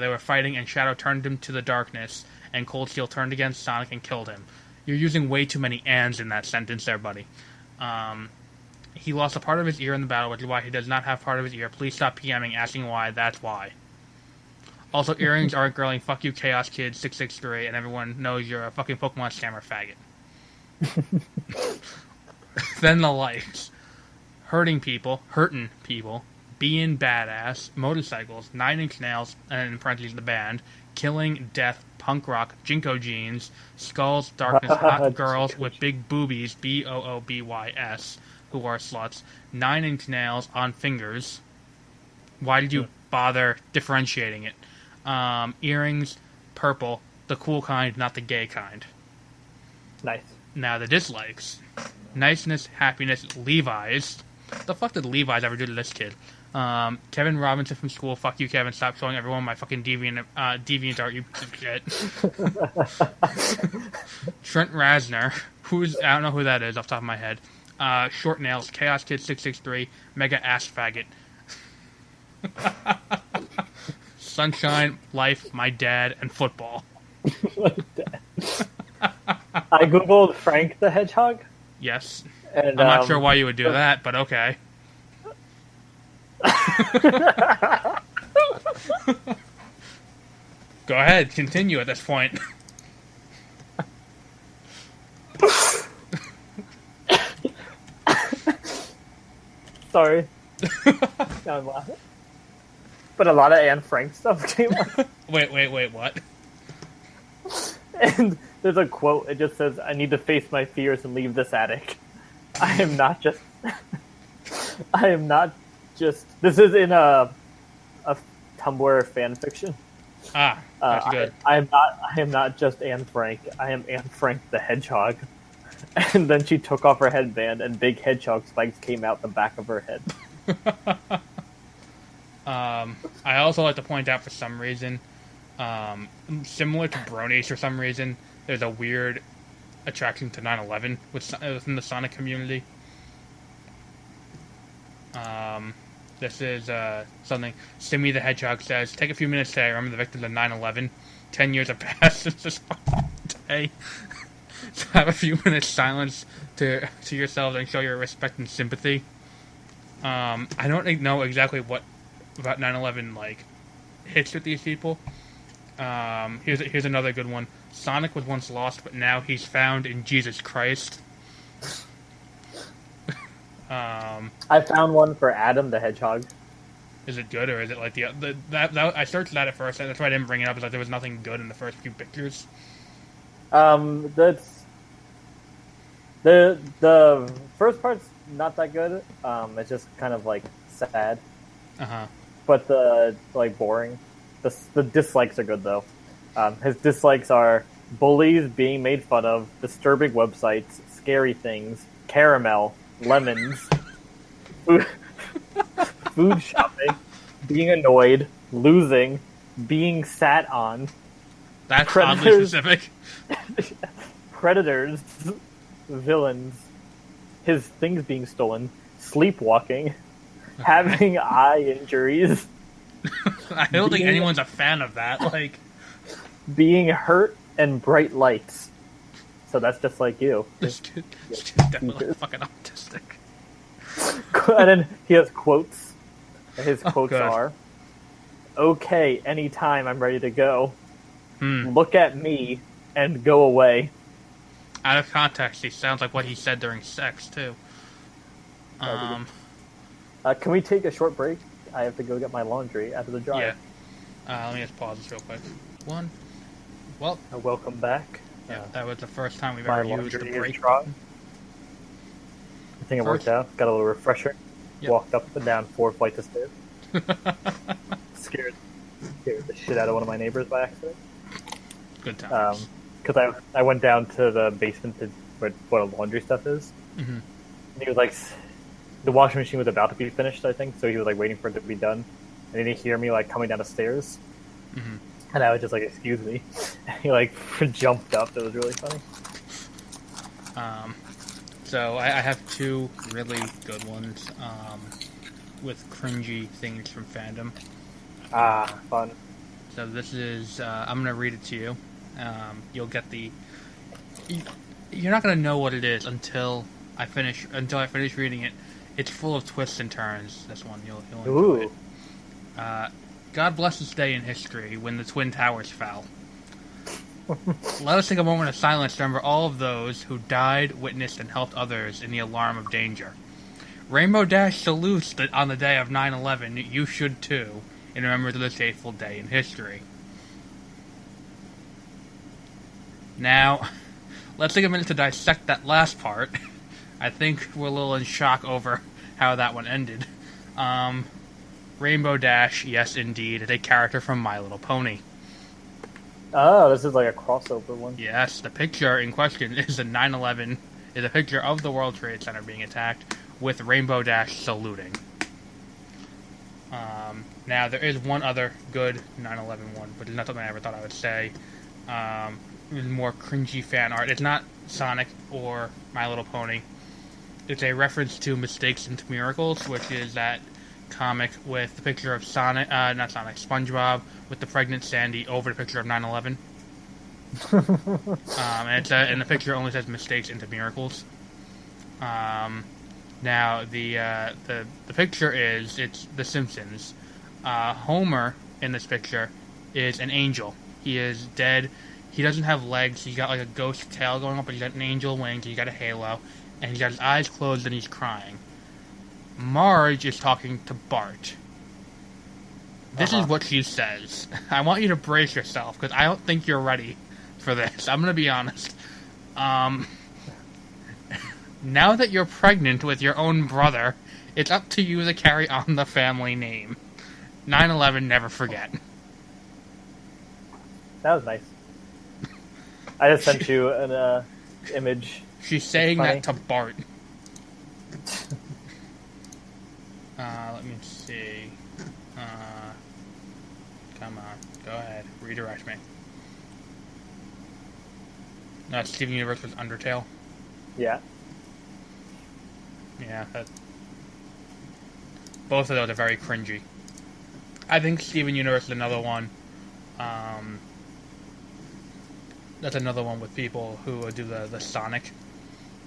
were fighting, and Shadow turned him to the darkness, and Cold Steel turned against Sonic and killed him. You're using way too many ands in that sentence there, buddy. He lost a part of his ear in the battle, which is why he does not have part of his ear. Please stop PMing, asking why. That's why. Also, earrings aren't girling. Fuck you, Chaos Kid 663, and everyone knows you're a fucking Pokemon scammer faggot. Then the likes. Hurting people, being badass, motorcycles, 9 Inch Nails, and in parentheses the band, killing, death, punk rock, Jinko jeans, skulls, darkness, hot girls with big boobies, BOOBYS, who are sluts, 9 Inch Nails on fingers. Why did you bother differentiating it? Earrings, purple, the cool kind, not the gay kind. Nice. Now the dislikes. Niceness, happiness, Levi's. The fuck did Levi's ever do to this kid? Kevin Robinson from school. Fuck you, Kevin. Stop showing everyone my fucking deviant art, you piece of shit. Trent Reznor. I don't know who that is off the top of my head. Short nails. Chaos Kid 663. Mega ass faggot. Sunshine, life, my dad, and football. I googled Frank the Hedgehog. Yes. And, I'm not sure why you would do that, but okay. Go ahead, continue at this point. Sorry. Now I'm laughing. But a lot of Anne Frank stuff came up. Wait, what? And there's a quote, it just says, "I need to face my fears and leave this attic. I am not just... This is in a Tumblr fan fiction. That's good. I am not just Anne Frank. I am Anne Frank the Hedgehog." And then she took off her headband, and big hedgehog spikes came out the back of her head. I also like to point out, for some reason, similar to Bronies for some reason, there's a weird attraction to 9/11 within the Sonic community. This is something Simmy the Hedgehog says. "Take a few minutes today. Remember the victims of 9/11. 10 years have passed since this day. So have a few minutes silence to yourselves and show your respect and sympathy." I don't know exactly what about 9/11 hits with these people. Here's another good one. Sonic was once lost, but now he's found in Jesus Christ. I found one for Adam the Hedgehog. Is it good, or is it like that I searched that at first, and that's why I didn't bring it up. Is like there was nothing good in the first few pictures. That's the first part's not that good. It's just kind of sad. But the boring. The dislikes are good though. His dislikes are bullies, being made fun of, disturbing websites, scary things, caramel, lemons, food shopping, being annoyed, losing, being sat on. That's oddly specific. Predators, villains, his things being stolen, sleepwalking, having eye injuries. I don't think anyone's a fan of that. Being hurt and bright lights. So that's just like you. This kid's definitely fucking autistic. And then he has quotes. His quotes are, "Okay, anytime I'm ready to go. Look at me and go away." Out of context, he sounds like what he said during sex, too. Can we take a short break? I have to go get my laundry out of the dryer. Yeah. Let me just pause this real quick. Welcome back. Yeah, that was the first time we've ever used the break. I think it worked out. Got a little refresher. Yep. Walked up and down 4 flights of stairs. Scared the shit out of one of my neighbors by accident. Good times. Because I went down to the basement to where laundry stuff is. Mm-hmm. And he was the washing machine was about to be finished, I think, so he was waiting for it to be done. And then he hear me coming down the stairs. Mm-hmm. And I was just "Excuse me." And he jumped up. It was really funny. So I have two really good ones with cringy things from Fandom. Fun. So this is I'm gonna read it to you. You'll get you're not gonna know what it is until I finish reading it. It's full of twists and turns. This one you'll enjoy it. God bless this day in history when the Twin Towers fell. Let us take a moment of silence to remember all of those who died, witnessed, and helped others in the alarm of danger. Rainbow Dash salutes on the day of 9/11. You should too, in remembrance of this fateful day in history. Now, let's take a minute to dissect that last part. I think we're a little in shock over how that one ended. Rainbow Dash, yes indeed, is a character from My Little Pony. Oh, this is like a crossover one. Yes, the picture in question is a 9/11, is a picture of the World Trade Center being attacked with Rainbow Dash saluting. Now, there is one other good 9/11 one, but it's not something I ever thought I would say. More cringy fan art. It's not Sonic or My Little Pony. It's a reference to Mistakes into Miracles, which is that comic with the picture of SpongeBob with the pregnant Sandy over the picture of 9/11. And the picture only says Mistakes into Miracles. Now the picture it's The Simpsons. Homer in this picture is an angel. He is dead. He doesn't have legs. He's got like a ghost tail going up, but he's got an angel wings. He's got a halo, and he's got his eyes closed and he's crying. Marge is talking to Bart. This is what she says. I want you to brace yourself, because I don't think you're ready for this. I'm going to be honest. Now that you're pregnant with your own brother, it's up to you to carry on the family name. 9/11, never forget. That was nice. I just sent you an image. She's saying that to Bart. Let me see. Come on. Go ahead. Redirect me. No, it's Steven Universe with Undertale. Yeah. Yeah. Both of those are very cringy. I think Steven Universe is another one. That's another one with people who do the Sonic.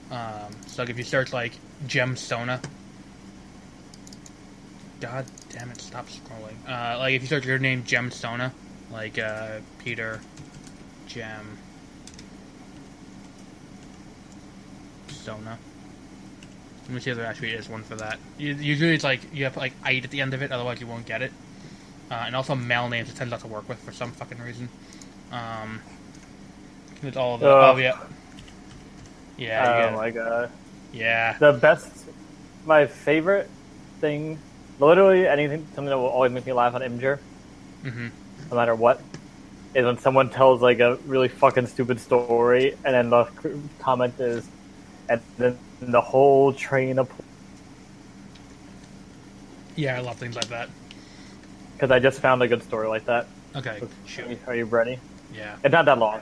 So like if you search like Gem Sona. God damn it, stop scrolling. Like if you search your name Gem Sona, like Peter Gem Sona. Let me see if there actually is one for that. Usually it's like you have like "ite" at the end of it, otherwise you won't get it. And also male names it tends not to work with for some fucking reason. It's all of the yeah. Oh my god. Yeah. The best, my favorite thing, literally something that will always make me laugh on Imgur, no matter what, is when someone tells like a really fucking stupid story, and then the comment is, and then the whole train of. Yeah, I love things like that. Because I just found a good story like that. Okay, shoot. Are you ready? Yeah. It's not that long.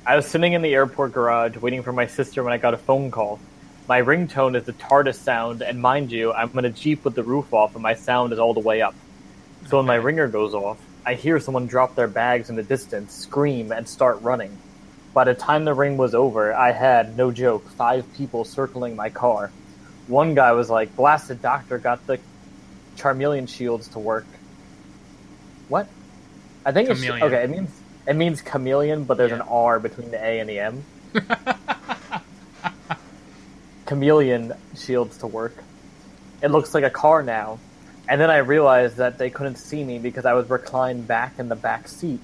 I was sitting in the airport garage waiting for my sister when I got a phone call. My ringtone is the TARDIS sound, and mind you, I'm in a Jeep with the roof off, and my sound is all the way up. So when my ringer goes off, I hear someone drop their bags in the distance, scream, and start running. By the time the ring was over, I had, no joke, 5 people circling my car. One guy was like, "Blasted doctor got the Charmeleon shields to work." What? I think chameleon. It's... Okay, it means chameleon, but there's an R between the A and the M. Chameleon shields to work. It looks like a car now. And then I realized that they couldn't see me because I was reclined back in the back seat.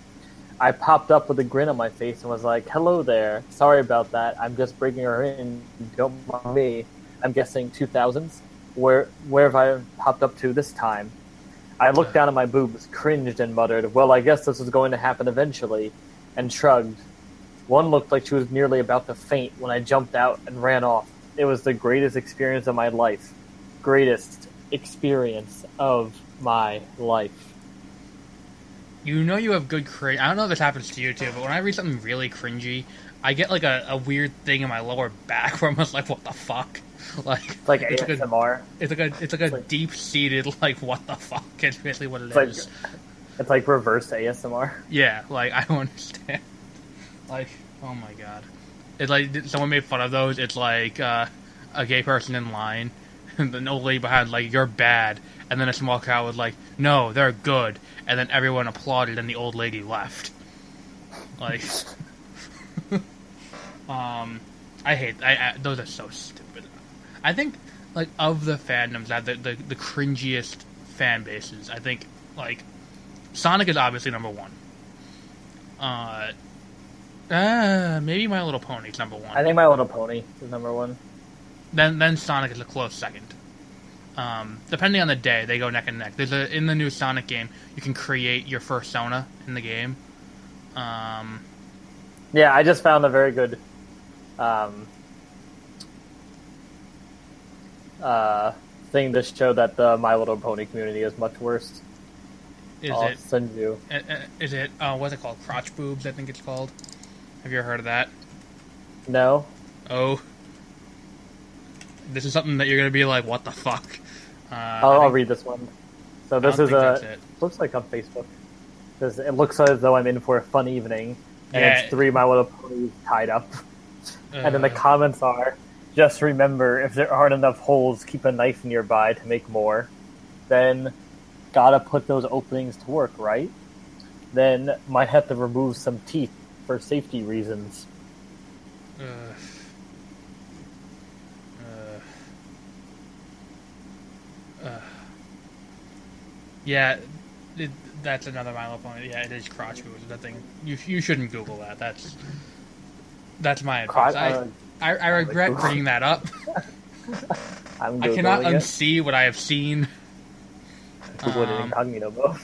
I popped up with a grin on my face and was like, "Hello there. Sorry about that. I'm just bringing her in. Don't mind me." I'm guessing 2000s. Where have I popped up to this time? I looked down at my boobs, cringed, and muttered, "Well, I guess this was going to happen eventually," and shrugged. One looked like she was nearly about to faint when I jumped out and ran off. It was the greatest experience of my life. Greatest experience of my life. You know you have good cringe. I don't know if this happens to you too, but when I read something really cringy, I get like a weird thing in my lower back where I'm just like, what the fuck? It's like ASMR. It's like a deep-seated, like, what the fuck is basically what it is. It's like reverse ASMR. Yeah, like, I don't understand. Like, oh my god. It's like, someone made fun of those. It's like a gay person in line, and an old lady behind like, "You're bad," and then a small crowd was like, "No, they're good," and then everyone applauded, and the old lady left. Like, I those are so stupid. I think, like, of the fandoms that the cringiest fan bases, I think, like, Sonic is obviously number one. Maybe My Little Pony is number one. I think My Little Pony is number one. Then Sonic is a close second. Depending on the day, they go neck and neck. In the new Sonic game, you can create your fursona in the game. Yeah, I just found a very good thing to show that the My Little Pony community is much worse. I'll send you. Is it? What's it called? Crotch boobs, I think it's called. Have you ever heard of that? No. Oh. This is something that you're gonna be like, what the fuck? I'll read this one. So this is looks like on Facebook. It looks as though I'm in for a fun evening, and it's 3 My Little Ponies tied up. And then the comments are, just remember, if there aren't enough holes, keep a knife nearby to make more. Then, gotta put those openings to work, right? Then, might have to remove some teeth for safety reasons. Yeah, that's another My Little Pony. Yeah, it is crotch boobs. That thing, you shouldn't Google that. That's my advice. I regret bringing that up. I cannot unsee what I have seen. Google it incognito mode.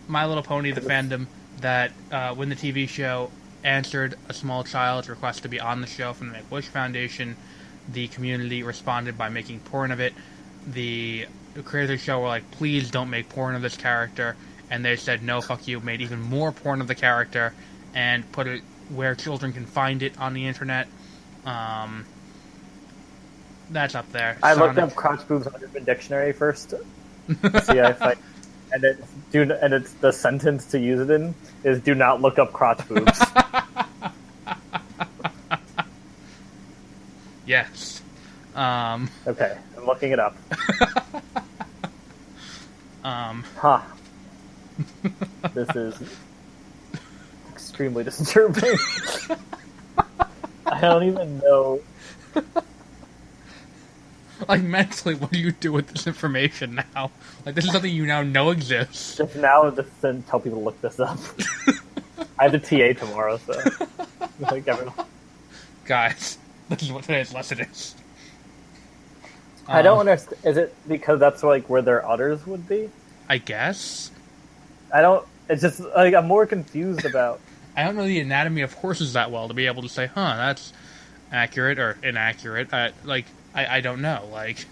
My Little Pony, the fandom that when the TV show answered a small child's request to be on the show from the Make-A-Wish Foundation, the community responded by making porn of it. The creators of the show were like, please don't make porn of this character, and they said, no, fuck you, made even more porn of the character, and put it where children can find it on the internet. That's up there. I looked up crotch boobs on Urban Dictionary first. See if I... And it's the sentence to use it in is, do not look up crotch boobs. Yes. Okay, I'm looking it up. This is extremely disturbing. I don't even know. Like, mentally, what do you do with this information now? Like, this is something you now know exists. Just now, just tell people to look this up. I have a TA tomorrow, so... like, everyone... Guys, this is what today's lesson is. I don't understand. Is it because that's, like, where their udders would be? I guess. I don't... It's just, like, I'm more confused about... I don't know the anatomy of horses that well to be able to say, that's accurate or inaccurate. I don't know. Like,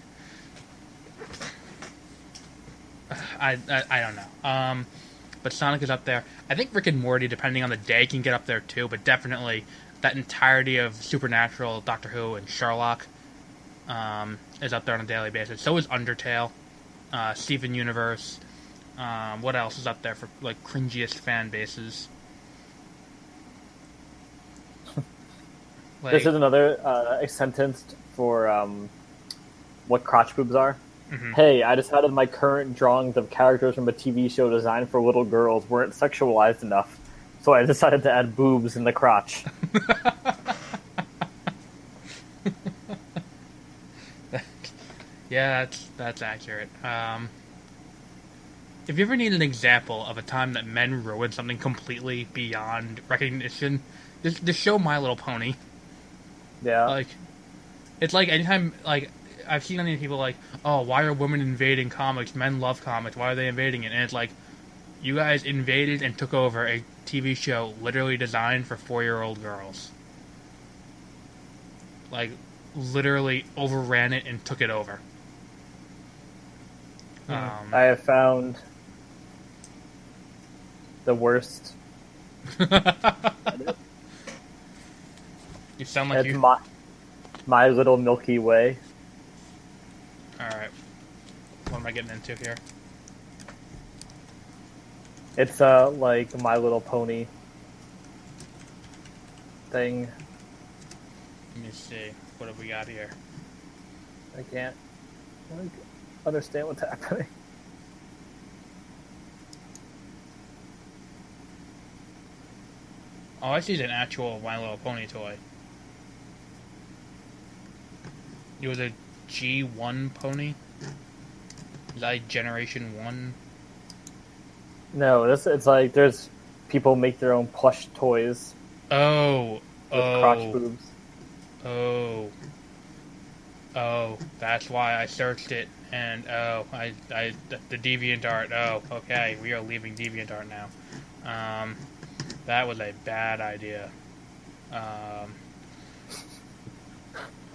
I don't know. But Sonic is up there. I think Rick and Morty, depending on the day, can get up there too. But definitely that entirety of Supernatural, Doctor Who, and Sherlock is up there on a daily basis. So is Undertale, Steven Universe. What else is up there for like cringiest fan bases? This is another a sentence for what crotch boobs are. Mm-hmm. Hey, I decided my current drawings of characters from a TV show designed for little girls weren't sexualized enough, so I decided to add boobs in the crotch. Yeah, that's accurate. If you ever need an example of a time that men ruined something completely beyond recognition, just show My Little Pony. Yeah. Like, it's like anytime, like, I've seen many people like, oh, why are women invading comics? Men love comics. Why are they invading it? And it's like, you guys invaded and took over a TV show literally designed for 4-year-old girls. Like, literally overran it and took it over. I have found the worst. You sound like it's my Little Milky Way. Alright. What am I getting into here? It's like My Little Pony thing. Let me see. What have we got here? I can't understand what's happening. Oh, I see an actual My Little Pony toy. It was a G1 pony? Is that Generation 1? No, it's like there's people make their own plush toys. With crotch boobs. Oh, that's why I searched it, and the DeviantArt. Oh, okay, we are leaving DeviantArt now. That was a bad idea.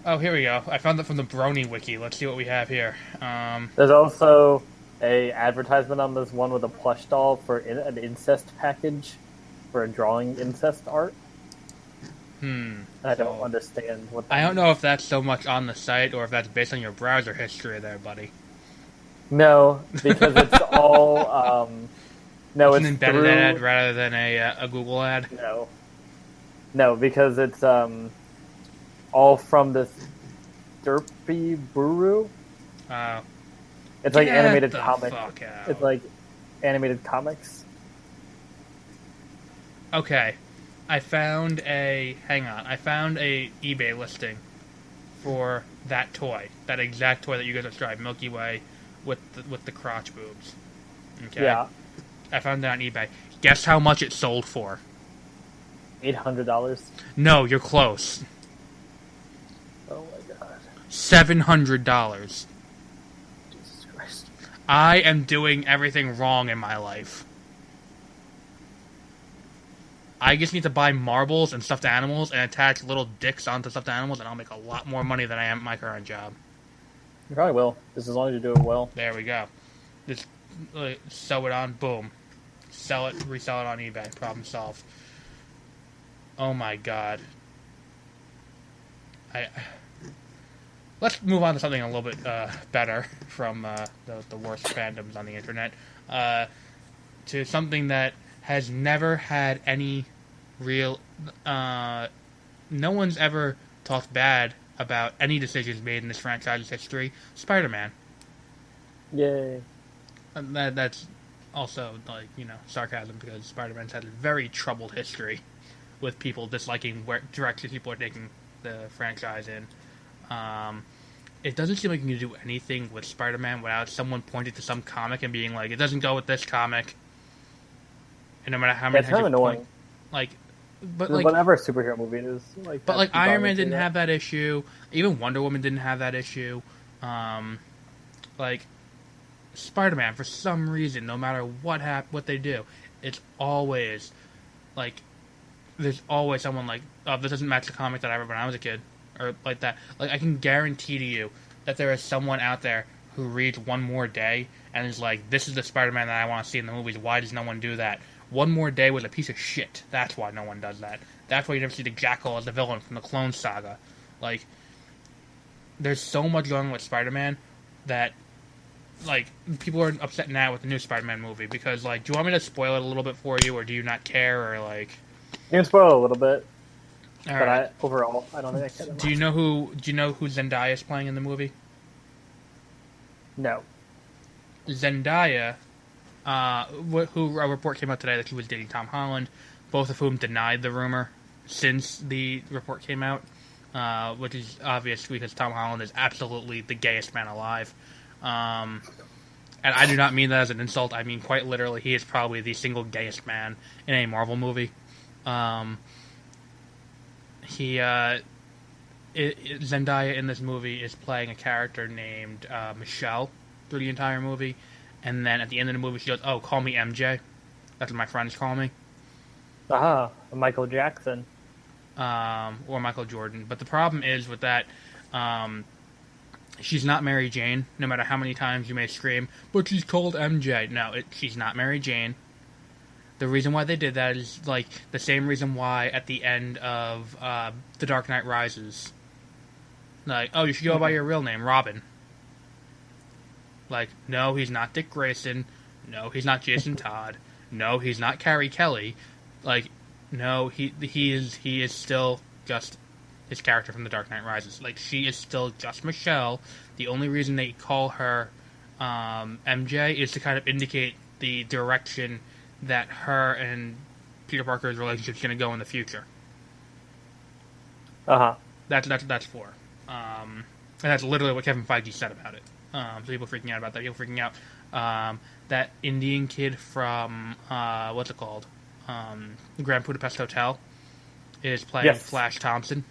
Oh, here we go. I found that from the Brony Wiki. Let's see what we have here. There's also a advertisement on this one with a plush doll for an incest package for a drawing incest art. I don't understand what that I don't means. know if that's so much on the site or if that's based on your browser history there, buddy. No, because it's all... no, it's an embedded ad rather than a Google ad? No, because it's all from this Derpy Buru. It's like animated comics. It's like animated comics. Okay. I found a eBay listing for that toy. That exact toy that you guys described, Milky Way with the crotch boobs. Okay. Yeah. I found it on eBay. Guess how much it sold for? $800. No, you're close. Oh my god. $700. Jesus Christ. I am doing everything wrong in my life. I just need to buy marbles and stuffed animals and attach little dicks onto stuffed animals, and I'll make a lot more money than I am at my current job. You probably will, just as long as you do it well. There we go. Just sew it on, boom. Sell it, resell it on eBay. Problem solved. Oh my god. Let's move on to something a little bit better from the worst fandoms on the internet. To something that has never had any real... no one's ever talked bad about any decisions made in this franchise's history. Spider-Man. Yay. That's also, sarcasm, because Spider-Man's had a very troubled history with people disliking where directions people are taking the franchise in. It doesn't seem like you can do anything with Spider-Man without someone pointing to some comic and being like, it doesn't go with this comic. And no matter how many times you annoying. Whatever a superhero movie it is. But Iron Man didn't have that issue. Even Wonder Woman didn't have that issue. Spider-Man, for some reason, no matter what they do, it's always there's always someone like, oh, this doesn't match the comic that I read when I was a kid, or like that. Like, I can guarantee to you that there is someone out there who reads One More Day and is like, this is the Spider-Man that I want to see in the movies. Why does no one do that? One More Day was a piece of shit. That's why no one does that. That's why you never see the Jackal as the villain from the Clone Saga. There's so much going on with Spider-Man that, people are upset now with the new Spider-Man movie because, do you want me to spoil it a little bit for you, or do you not care, or, You can spoil it a little bit. Right. Overall, I don't think I care. Do you know who Zendaya is playing in the movie? No. Zendaya, a report came out today that she was dating Tom Holland, both of whom denied the rumor since the report came out, which is obvious because Tom Holland is absolutely the gayest man alive. And I do not mean that as an insult. I mean quite literally, he is probably the single gayest man in a Marvel movie. Zendaya in this movie is playing a character named Michelle through the entire movie, and then at the end of the movie she goes, "Oh, call me MJ." That's what my friends call me. Michael Jackson. Or Michael Jordan. But the problem is with that, she's not Mary Jane, no matter how many times you may scream, but she's called MJ. No, she's not Mary Jane. The reason why they did that is, the same reason why at the end of The Dark Knight Rises. Oh, you should go by your real name, Robin. No, he's not Dick Grayson. No, he's not Jason Todd. No, he's not Carrie Kelly. No, he is still just his character from The Dark Knight Rises. Like, she is still just Michelle. The only reason they call her MJ is to kind of indicate the direction that her and Peter Parker's relationship is going to go in the future. That's for. And that's literally what Kevin Feige said about it. So people freaking out about that. People freaking out. That Indian kid from what's it called? Grand Budapest Hotel is playing Flash Thompson.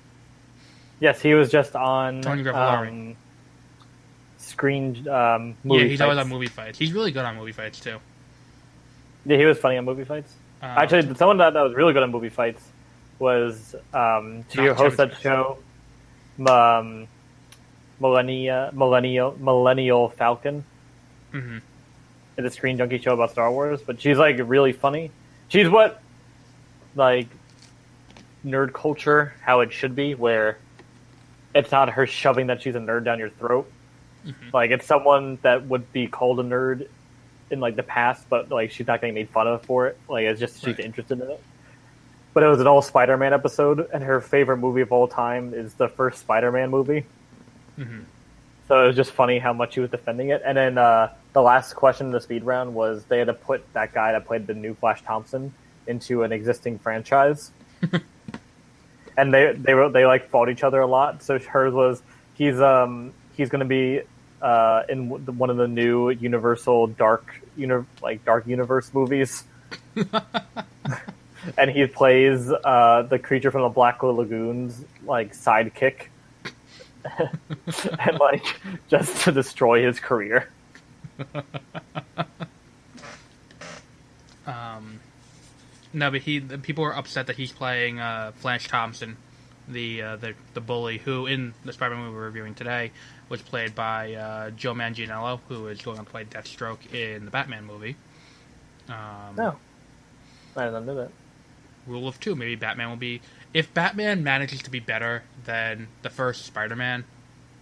Yes, he was just on Tony Gravellari. Screen movie Yeah, he's fights. always on movie fights. He's really good on movie fights too. Yeah, he was funny on movie fights. Actually, someone that was really good on movie fights was she hosts that show, Millennial Falcon. Mm-hmm. It's a Screen Junkie show about Star Wars, but she's like really funny. She's what like nerd culture, how it should be, where it's not her shoving that she's a nerd down your throat. Mm-hmm. Like, it's someone that would be called a nerd in like the past, but like she's not getting made fun of for it. Like, it's just she's interested in it. But it was an all Spider-Man episode, and her favorite movie of all time is the first Spider-Man movie. Mm-hmm. So it was just funny how much she was defending it. And then the last question in the speed round was they had to put that guy that played the new Flash Thompson into an existing franchise. And they like fought each other a lot. So hers was he's going to be in one of the new Universal Dark Universe movies. And he plays the creature from the Black Lagoon's like sidekick. And like just to destroy his career. No, but people were upset that he's playing Flash Thompson, the bully, who in the Spider-Man movie we're reviewing today was played by Joe Manganiello, who is going to play Deathstroke in the Batman movie. No, I didn't know that. Rule of two: maybe Batman will be. If Batman manages to be better than the first Spider-Man,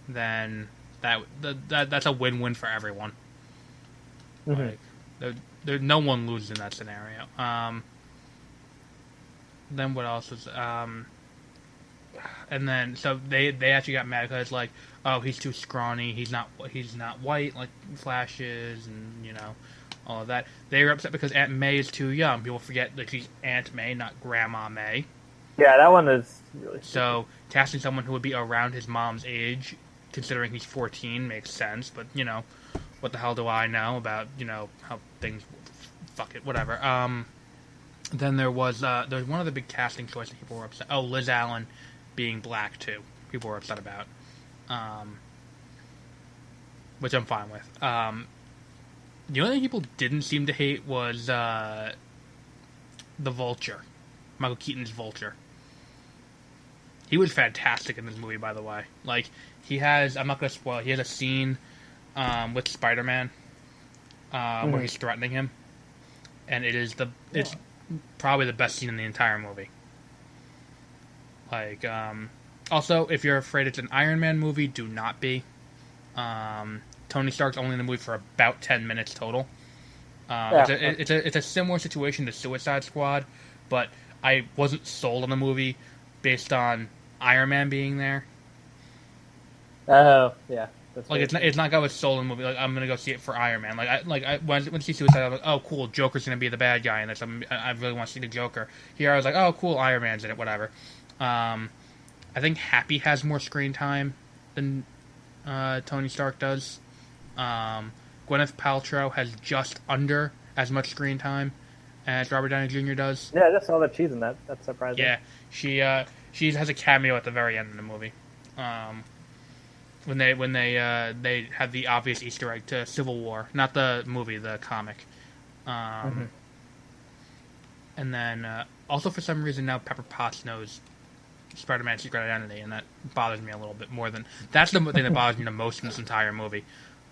then that's a win-win for everyone. Mm-hmm. Like, no one loses in that scenario. Then what else was? And then so they actually got mad because like, oh, he's too scrawny. He's not white like Flash is, and all of that. They were upset because Aunt May is too young. People forget that she's Aunt May, not Grandma May. Yeah, that one is really stupid. So casting someone who would be around his mom's age, considering he's 14, makes sense. But what the hell do I know about how things? Fuck it, whatever. Then there was one of the big casting choices people were upset. Oh, Liz Allen being black too. People were upset about, which I'm fine with. The only thing people didn't seem to hate was the Vulture, Michael Keaton's Vulture. He was fantastic in this movie, by the way. Like, he has, I'm not going to spoil it, he has a scene with Spider-Man where he's threatening him. And it's probably the best scene in the entire movie. Like, also, if you're afraid it's an Iron Man movie, do not be. Tony Stark's only in the movie for about 10 minutes total. It's a similar situation to Suicide Squad, but I wasn't sold on the movie based on Iron Man being there. Oh, yeah. That's like, it's not like I was sold on the movie. Like, I'm gonna go see it for Iron Man. When I see Suicide, I was like, oh, cool, Joker's gonna be the bad guy in this. I really want to see the Joker. Here, I was like, oh, cool, Iron Man's in it, whatever. I think Happy has more screen time than Tony Stark does. Gwyneth Paltrow has just under as much screen time as Robert Downey Jr. does. Yeah, I just saw that she's in that. That's surprising. Yeah, she has a cameo at the very end of the movie. When they had the obvious Easter egg to Civil War, not the movie, the comic. And then also for some reason now Pepper Potts knows Spider-Man's secret identity, and that bothers me a little bit more than that's the thing that bothers me the most in this entire movie.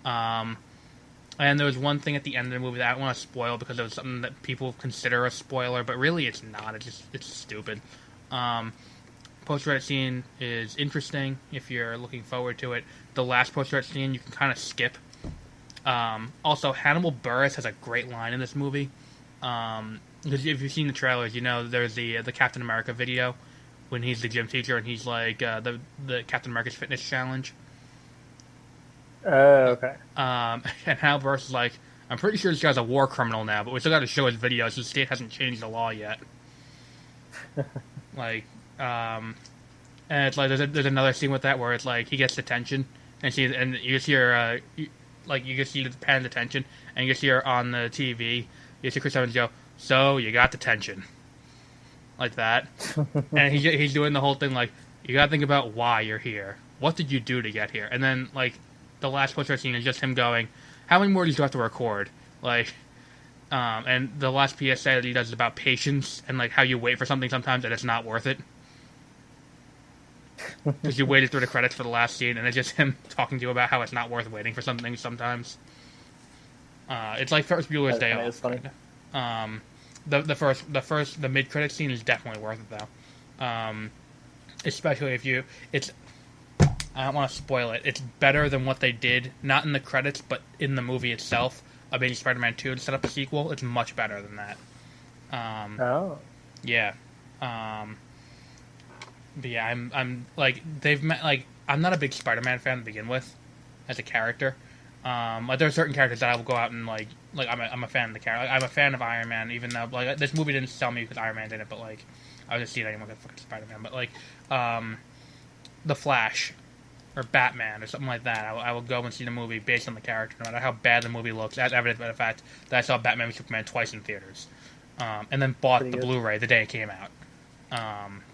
And there was one thing at the end of the movie that I don't want to spoil because it was something that people consider a spoiler, but really it's not. It's stupid. Post-credit scene is interesting if you're looking forward to it. The last post-credit scene you can kind of skip. Also, Hannibal Buress has a great line in this movie. Because if you've seen the trailers, there's the Captain America video when he's the gym teacher and he's like the Captain America's Fitness Challenge. Okay. And Hal Burst is like, I'm pretty sure this guy's a war criminal now, but we still got to show his videos. The state hasn't changed the law yet. And it's like there's another scene with that where it's like he gets detention, and you just hear you just see the pan detention, and you just hear on the TV, you see Chris Evans go, "So you got detention," like that, and he's doing the whole thing like, you got to think about why you're here. What did you do to get here? And then like the last post-credit scene is just him going, how many more do you have to record? And the last PSA that he does is about patience and like how you wait for something sometimes and it's not worth it. Because you waited through the credits for the last scene, and it's just him talking to you about how it's not worth waiting for something sometimes. It's like Ferris Bueller's Day Off. Funny. The mid-credit scene is definitely worth it though. Especially if I don't want to spoil it. It's better than what they did, not in the credits, but in the movie itself. Amazing Spider-Man 2 to set up a sequel. It's much better than that. Yeah. But yeah, I'm like they've met like I'm not a big Spider-Man fan to begin with, as a character. Like there are certain characters that I will go out and like I'm a fan of the character. Like, I'm a fan of Iron Man, even though like this movie didn't sell me because Iron Man's in it, but like I was just seeing anyone get fucking Spider-Man. But like the Flash or Batman or something like that, I will go and see the movie based on the character, no matter how bad the movie looks, as evidenced by the fact that I saw Batman v Superman twice in theaters, and then bought the Blu-ray the day it came out.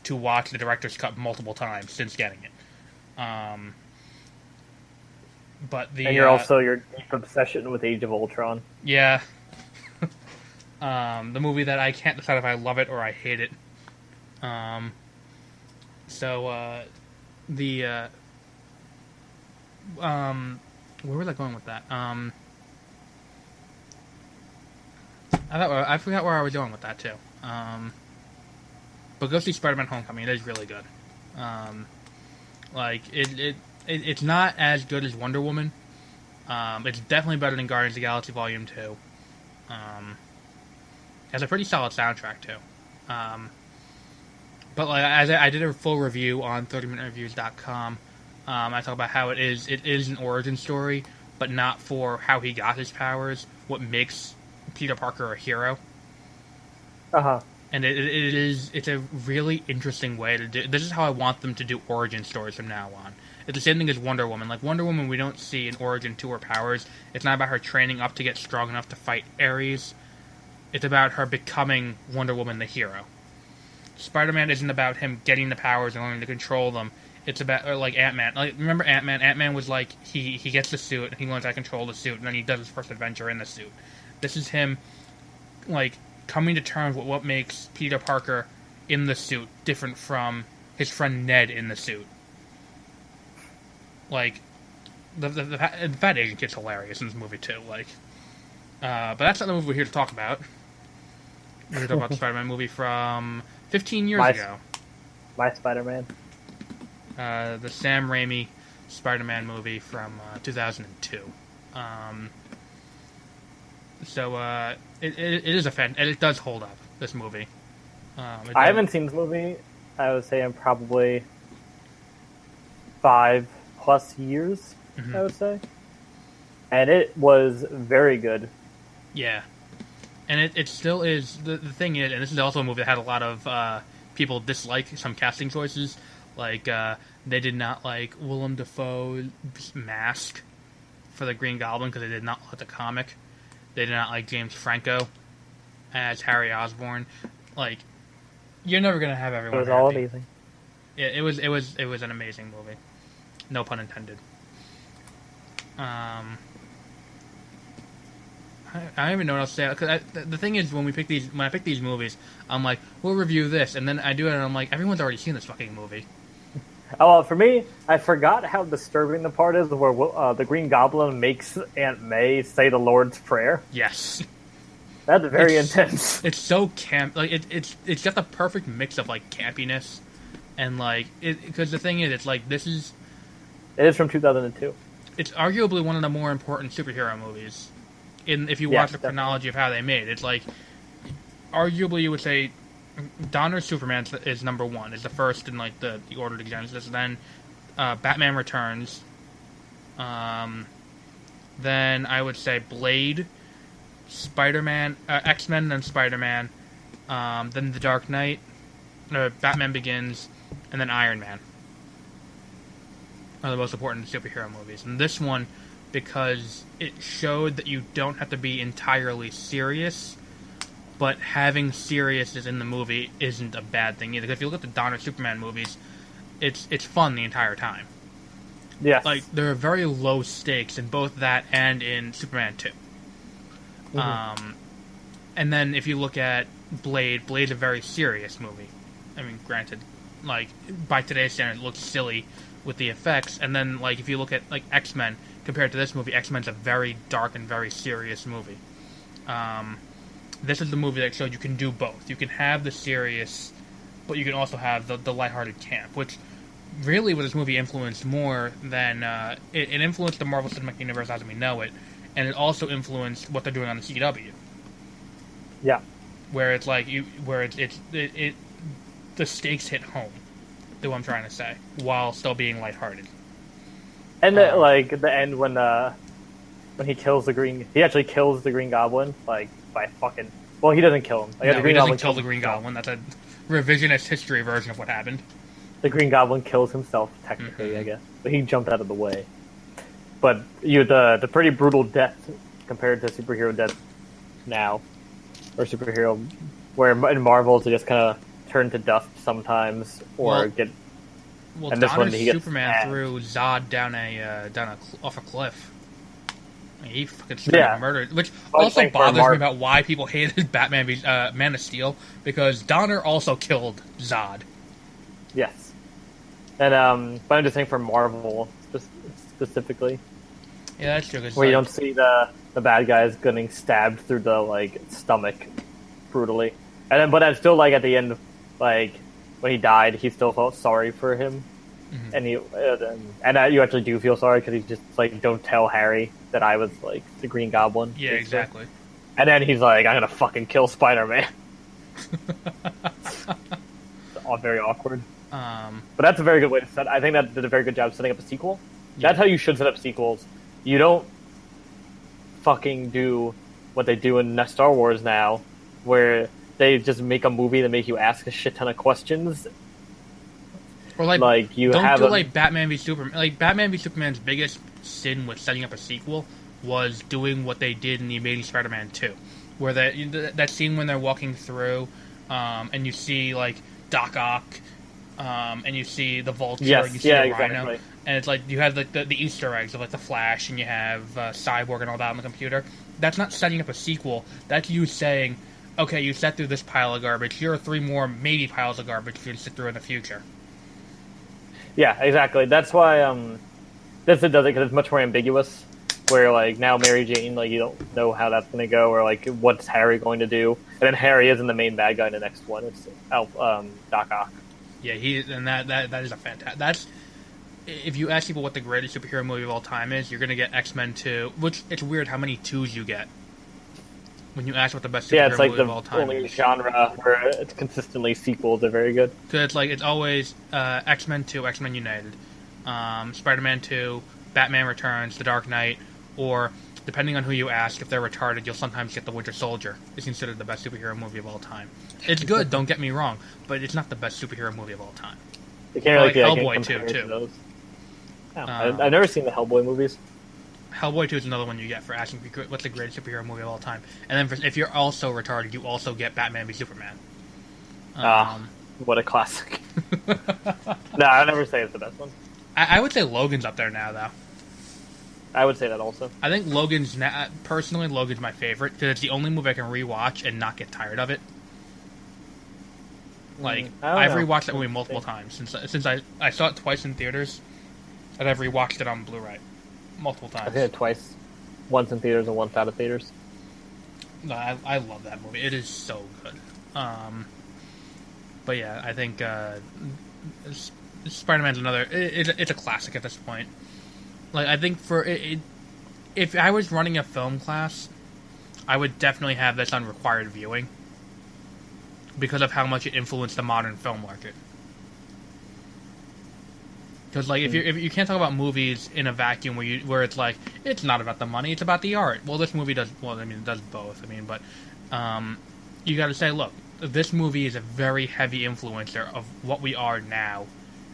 To watch the director's cut multiple times since getting it. But the and you're also your deep obsession with Age of Ultron. Yeah. The movie that I can't decide if I love it or I hate it. Where was I going with that? I forgot where I was going with that too. But go see Spider-Man: Homecoming. It is really good. It's not as good as Wonder Woman. It's definitely better than Guardians of the Galaxy Volume 2. It has a pretty solid soundtrack too. But like as I did a full review on 30minutereviews.com. I talk about how it is an origin story, but not for how he got his powers. What makes Peter Parker a hero? And it's a really interesting way to do. This is how I want them to do origin stories from now on. It's the same thing as Wonder Woman. Like Wonder Woman, we don't see an origin to her powers. It's not about her training up to get strong enough to fight Ares. It's about her becoming Wonder Woman, the hero. Spider-Man isn't about him getting the powers and learning to control them. It's about like Ant-Man. Like remember Ant-Man? Ant-Man was like he gets the suit, he learns how to control the suit, and then he does his first adventure in the suit. This is him like coming to terms with what makes Peter Parker in the suit different from his friend Ned in the suit. Like, the Fat Agent gets hilarious in this movie too. Like, but that's not the movie we're here to talk about. We're here to talk about the Spider-Man movie from 15 years ago. My Spider-Man. The Sam Raimi Spider-Man movie from 2002. It is a fan, and it does hold up, this movie. I haven't seen this movie. I would say I'm probably 5+ years, I would say. And it was very good. Yeah. And it still is. The thing is, and this is also a movie that had a lot of people dislike some casting choices. Like, they did not like Willem Dafoe's mask for the Green Goblin because they did not like the comic. They did not like James Franco as Harry Osborn. Like, you're never gonna have everyone. It was happy. all amazing. Yeah, it was an amazing movie. No pun intended. I don't even know what else to say. Cause the thing is, when I pick these movies, I'm like, we'll review this, and then I do it, and I'm like, everyone's already seen this fucking movie. Oh, well, for me, I forgot how disturbing the part is where the Green Goblin makes Aunt May say the Lord's Prayer. Yes. That's very intense. It's so camp. Like it's got the perfect mix of like campiness, and like because the thing is, it's like this is. It is from 2002. It's arguably one of the more important superhero movies. If you watch the chronology of how they made, it's like arguably you would say Donner's Superman is number one. Is the first in like the order to Genesis. Then Batman Returns. Then I would say Blade, Spider-Man, X-Men, then Spider-Man, then The Dark Knight, Batman Begins, and then Iron Man are the most important superhero movies. And this one, because it showed that you don't have to be entirely serious, but having seriousness in the movie isn't a bad thing either. Because if you look at the Donner Superman movies, it's fun the entire time. Yes. Like, there are very low stakes in both that and in Superman 2. Mm-hmm. And then if you look at Blade's a very serious movie. I mean, granted, like, by today's standards, it looks silly with the effects. And then, like, if you look at, like, X-Men, compared to this movie, X-Men's a very dark and very serious movie. This is the movie that showed you can do both. You can have the serious, but you can also have the lighthearted camp, which really what this movie influenced more than... it influenced the Marvel Cinematic Universe as we know it, and it also influenced what they're doing on the CW. Yeah. Where it's like, the stakes hit home, is what I'm trying to say, while still being lighthearted. And like the end when he kills he actually kills the Green Goblin, like by fucking. Well, he doesn't kill him. Like, no, he doesn't kill the Green Goblin. That's a revisionist history version of what happened. The Green Goblin kills himself technically, I guess, but he jumped out of the way. But the pretty brutal death compared to superhero death now, or superhero, where in Marvel they just kind of turn to dust sometimes, or get. Well, and Donner's Superman threw Zod down off a cliff. I mean, he fucking straight up murdered, which also bothers me about why people hated Batman v Man of Steel, because Donner also killed Zod. Yes, and but I'm just saying for Marvel specifically. Yeah, that's true. Where you don't see the bad guys getting stabbed through the stomach brutally, and then but I'm still at the end when he died, he still felt sorry for him, mm-hmm. and you actually do feel sorry because he's just don't tell Harry that I was the Green Goblin. Yeah, exactly. And then he's like, I'm gonna fucking kill Spider-Man. All very awkward. But that's a very good way to set. I think that did a very good job setting up a sequel. Yeah. That's how you should set up sequels. You don't fucking do what they do in Star Wars now, where they just make a movie that make you ask a shit ton of questions. Or Batman v Superman. Batman v Superman's biggest sin with setting up a sequel was doing what they did in The Amazing Spider-Man 2. Where that scene when they're walking through, and you see, Doc Ock, and you see the Vulture, and you see the Rhino. Exactly. And it's you have the Easter eggs of the Flash, and you have Cyborg and all that on the computer. That's not setting up a sequel. That's you saying, okay, you sat through this pile of garbage. Here are 3 more maybe piles of garbage you can sit through in the future. Yeah, exactly. That's why this does it, because it's much more ambiguous. Where now Mary Jane, you don't know how that's going to go, or what's Harry going to do. And then Harry isn't the main bad guy in the next one. It's Doc Ock. Yeah, that is a fantastic. If you ask people what the greatest superhero movie of all time is, you're going to get X-Men 2, which it's weird how many 2s you get when you ask what the best superhero movie of all time is. Yeah, it's the only genre where it's consistently sequels are very good. Because it's always X-Men 2, X-Men United, Spider-Man 2, Batman Returns, The Dark Knight, or, depending on who you ask, if they're retarded, you'll sometimes get The Winter Soldier. It's considered the best superhero movie of all time. It's good, don't get me wrong, but it's not the best superhero movie of all time. You can't really Hellboy 2, too. Those. No, I've never seen the Hellboy movies. Hellboy 2 is another one you get for asking what's the greatest superhero movie of all time. And then if you're also retarded, you also get Batman v Superman. What a classic. No, I'll never say it's the best one. I would say Logan's up there now, though. I would say that also. I think Logan's my favorite, because it's the only movie I can rewatch and not get tired of it. I've rewatched that movie multiple times since I saw it twice in theaters, and I've rewatched it on Blu-ray multiple times. I've seen it twice, once in theaters and once out of theaters. No, I love that movie. It is so good. But yeah, I think Spider-Man's another. It's a classic at this point. I think if I was running a film class, I would definitely have this on required viewing. because of how much it influenced the modern film market. Because like if you can't talk about movies in a vacuum where it's like it's not about the money, it's about the art. Well, this movie does. Well, I mean, it does both. I mean, but you got to say, look, this movie is a very heavy influencer of what we are now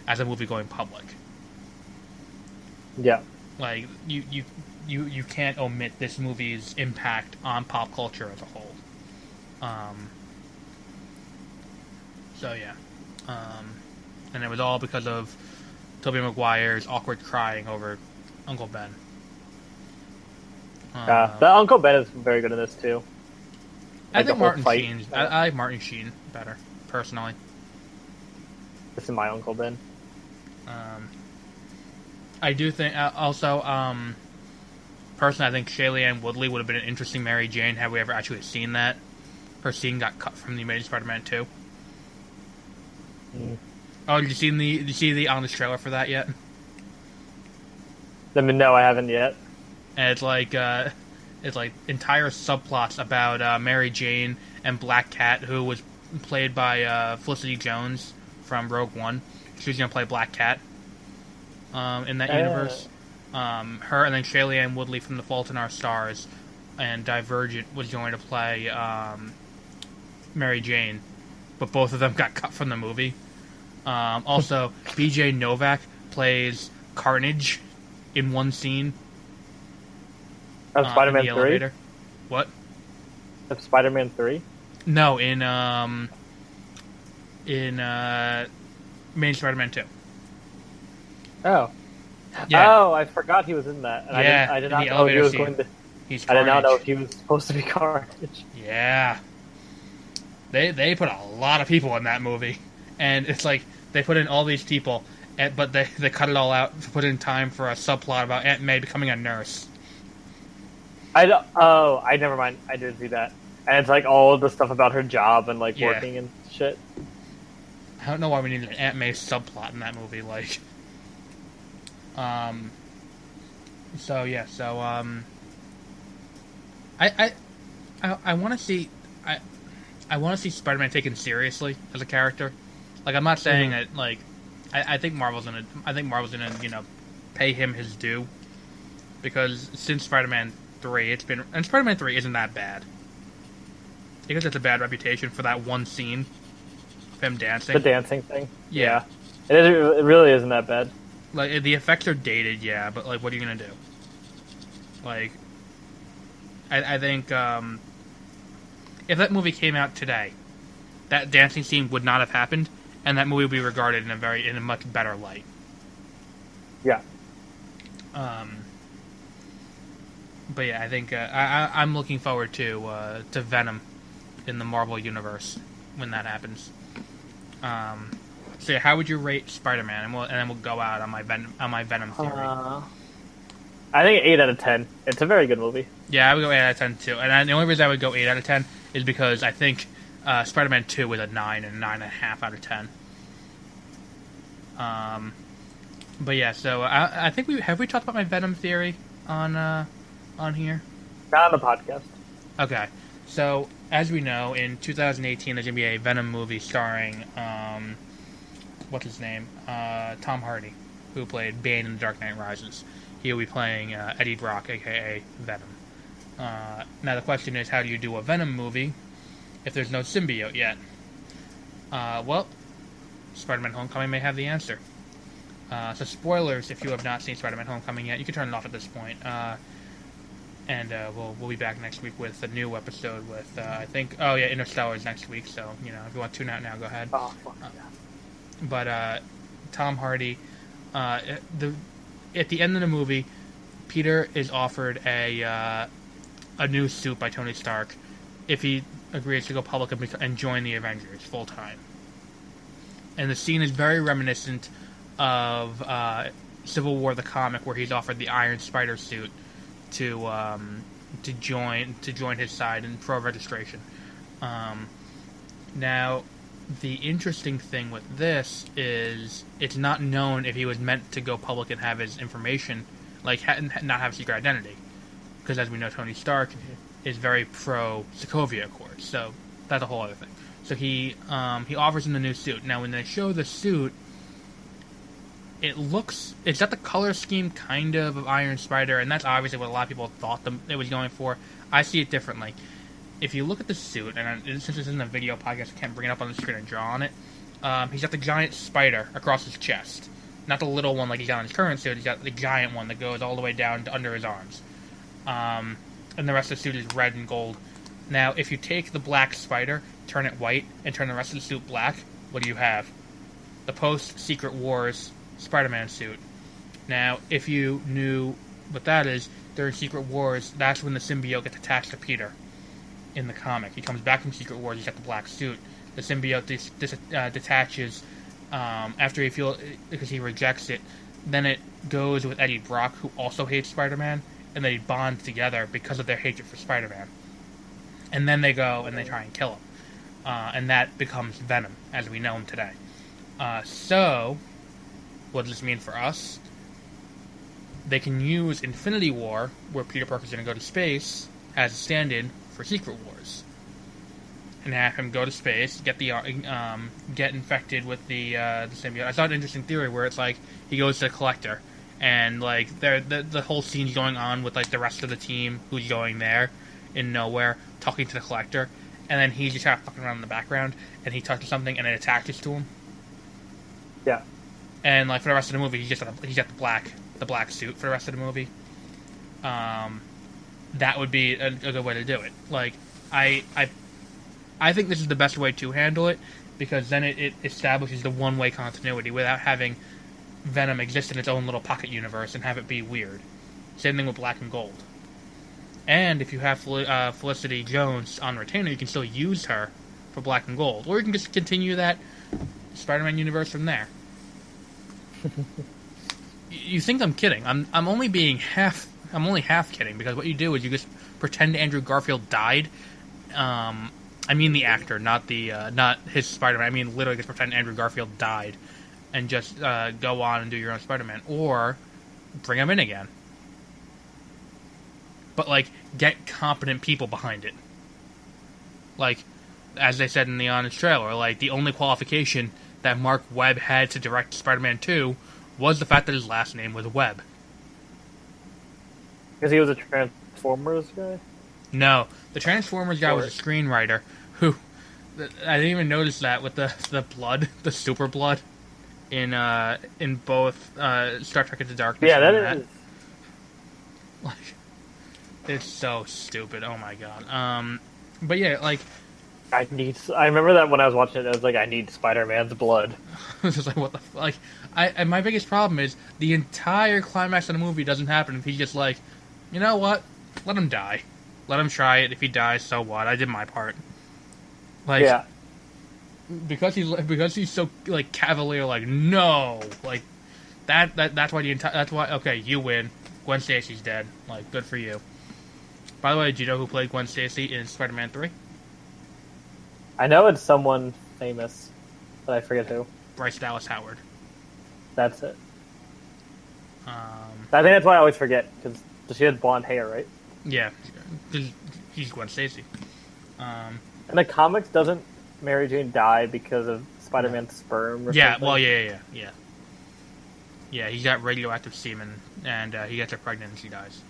as a movie going public. Yeah, like you can't omit this movie's impact on pop culture as a whole. So yeah, and it was all because of Tobey Maguire's awkward crying over Uncle Ben. But Uncle Ben is very good in this too. I think Martin Sheen. I like Martin Sheen better, personally. This is my Uncle Ben. I do think also, personally, I think Shailene Woodley would have been an interesting Mary Jane had we ever actually seen that. Her scene got cut from the Amazing Spider-Man 2. Mm. Oh, did you see the honest trailer for that yet? No, I haven't yet. And it's like entire subplots about Mary Jane and Black Cat, who was played by Felicity Jones from Rogue One. She's gonna play Black Cat in that universe. Her and then Shailene Woodley from The Fault in Our Stars and Divergent was going to play Mary Jane, but both of them got cut from the movie. Also, B.J. Novak plays Carnage in one scene. Of Spider-Man 3? What? Of Spider-Man 3? No, in Main Spider-Man 2. Oh. Yeah. Oh, I forgot he was in that. And yeah, I did not know he was scene. going to... He's I did not Carnage. know if he was supposed to be Carnage. Yeah. They put a lot of people in that movie. And it's like, they put in all these people, but they cut it all out to put in time for a subplot about Aunt May becoming a nurse. I never mind. I did see that. And it's like all the stuff about her job and like working and shit. I don't know why we needed an Aunt May subplot in that movie, like. I want to see I want to see Spider-Man taken seriously as a character. Like, I'm not saying that, like, I think Marvel's gonna pay him his due, because since Spider-Man 3, and Spider-Man 3 isn't that bad. Because it's a bad reputation for that one scene of him dancing. The dancing thing? Yeah. It really isn't that bad. Like, the effects are dated, yeah, but, like, what are you gonna do? Like, I think, if that movie came out today, that dancing scene would not have happened, and that movie would be regarded in a much better light. Yeah. But yeah, I think I'm looking forward to Venom in the Marvel universe when that happens. So yeah, how would you rate Spider-Man? And then we'll go out on my Venom theory. I think 8 out of 10. It's a very good movie. Yeah, I would go 8 out of 10 too. And the only reason I would go 8 out of 10 is because I think Spider-Man 2 was a 9 and 9.5 out of 10. But yeah, so I think we talked about my Venom theory on here? Not on the podcast. Okay, so as we know, in 2018 there's gonna be a Venom movie starring what's his name? Tom Hardy, who played Bane in The Dark Knight Rises. He'll be playing Eddie Brock, aka Venom. Now the question is, how do you do a Venom movie if there's no symbiote yet? Well, Spider-Man Homecoming may have the answer. So spoilers if you have not seen Spider-Man Homecoming yet. You can turn it off at this point. And we'll be back next week with a new episode with, I think... Oh, yeah, Interstellar is next week, so, if you want to tune out now, go ahead. Oh, fuck yeah. But Tom Hardy... At the end of the movie, Peter is offered a new suit by Tony Stark if he agrees to go public and join the Avengers full-time. And the scene is very reminiscent of Civil War the comic, where he's offered the Iron Spider suit to join his side in pro-registration. Now, the interesting thing with this is it's not known if he was meant to go public and have his information, like, not have secret identity. Because as we know, Tony Stark is very pro-Sokovia Accord, so that's a whole other thing. So he offers him the new suit. Now, when they show the suit, it's got the color scheme kind of Iron Spider, and that's obviously what a lot of people thought it was going for. I see it differently. If you look at the suit, and since this isn't a video podcast, I can't bring it up on the screen and draw on it. He's got the giant spider across his chest. Not the little one like he's got on his current suit. He's got the giant one that goes all the way down to under his arms. And the rest of the suit is red and gold. Now, if you take the black spider, turn it white, and turn the rest of the suit black, what do you have? The post-Secret Wars Spider-Man suit. Now, if you knew what that is, during Secret Wars, that's when the symbiote gets attached to Peter in the comic. He comes back from Secret Wars, he's got the black suit. The symbiote detaches after because he rejects it. Then it goes with Eddie Brock, who also hates Spider-Man, and they bond together because of their hatred for Spider-Man. And then they go and they try and kill him. And that becomes Venom, as we know him today. So, what does this mean for us? They can use Infinity War, where Peter Parker's going to go to space, as a stand-in for Secret Wars. And have him go to space, get infected with the symbiote. I saw an interesting theory where it's like he goes to the Collector, and like the whole scene's going on with like the rest of the team who's going there in nowhere, talking to the Collector, and then he's just kind of fucking around in the background, and he touches something and it attaches to him. Yeah. And like for the rest of the movie, he's got the black suit for the rest of the movie. That would be a good way to do it. Like I think this is the best way to handle it, because then it establishes the one-way continuity without having Venom exist in its own little pocket universe and have it be weird. Same thing with Black and Gold. And if you have Felicity Jones on retainer, you can still use her for Black and Gold, or you can just continue that Spider-Man universe from there. You think I'm kidding? I'm only half kidding, because what you do is you just pretend Andrew Garfield died. I mean the actor, not his Spider-Man. I mean literally just pretend Andrew Garfield died, and just go on and do your own Spider-Man, or bring him in again. But like, get competent people behind it. Like, as they said in the Honest trailer, like the only qualification that Mark Webb had to direct Spider-Man 2 was the fact that his last name was Webb. Because he was a Transformers guy? No, the Transformers guy was a screenwriter who... I didn't even notice that with the blood, the super blood, in both Star Trek Into Darkness. Yeah, that is... Like, it's so stupid. Oh my god. But yeah, like... I remember that when I was watching it, I was like, I need Spider-Man's blood. I was just like, what the like? And my biggest problem is the entire climax of the movie doesn't happen if he's just like, you know what? Let him die. Let him try it. If he dies, so what? I did my part. Like, yeah. Because he's so like cavalier. Like, no. Like that's why okay, you win. Gwen Stacy's dead. Like, good for you. By the way, do you know who played Gwen Stacy in Spider-Man 3? I know it's someone famous, but I forget who. Bryce Dallas Howard. That's it. I think that's why I always forget, because she had blonde hair, right? Yeah, she's Gwen Stacy. In the comics, doesn't Mary Jane die because of Spider-Man's sperm or something? Well, yeah. Yeah, he's got radioactive semen, and he gets her pregnant and she dies.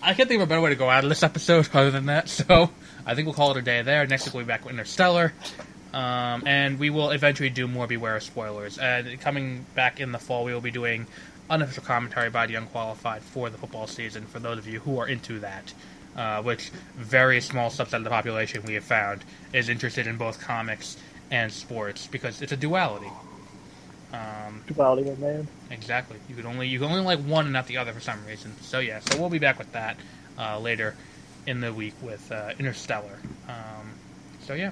I can't think of a better way to go out of this episode other than that, so I think we'll call it a day there. Next week we'll be back with Interstellar, and we will eventually do more Beware of Spoilers. Coming back in the fall, we will be doing unofficial commentary by the Unqualified for the football season, for those of you who are into that, which very small subset of the population we have found is interested in both comics and sports, because it's a duality. Duality, man. Exactly. You can only like one and not the other for some reason. So yeah, so we'll be back with that later in the week with Interstellar. So yeah.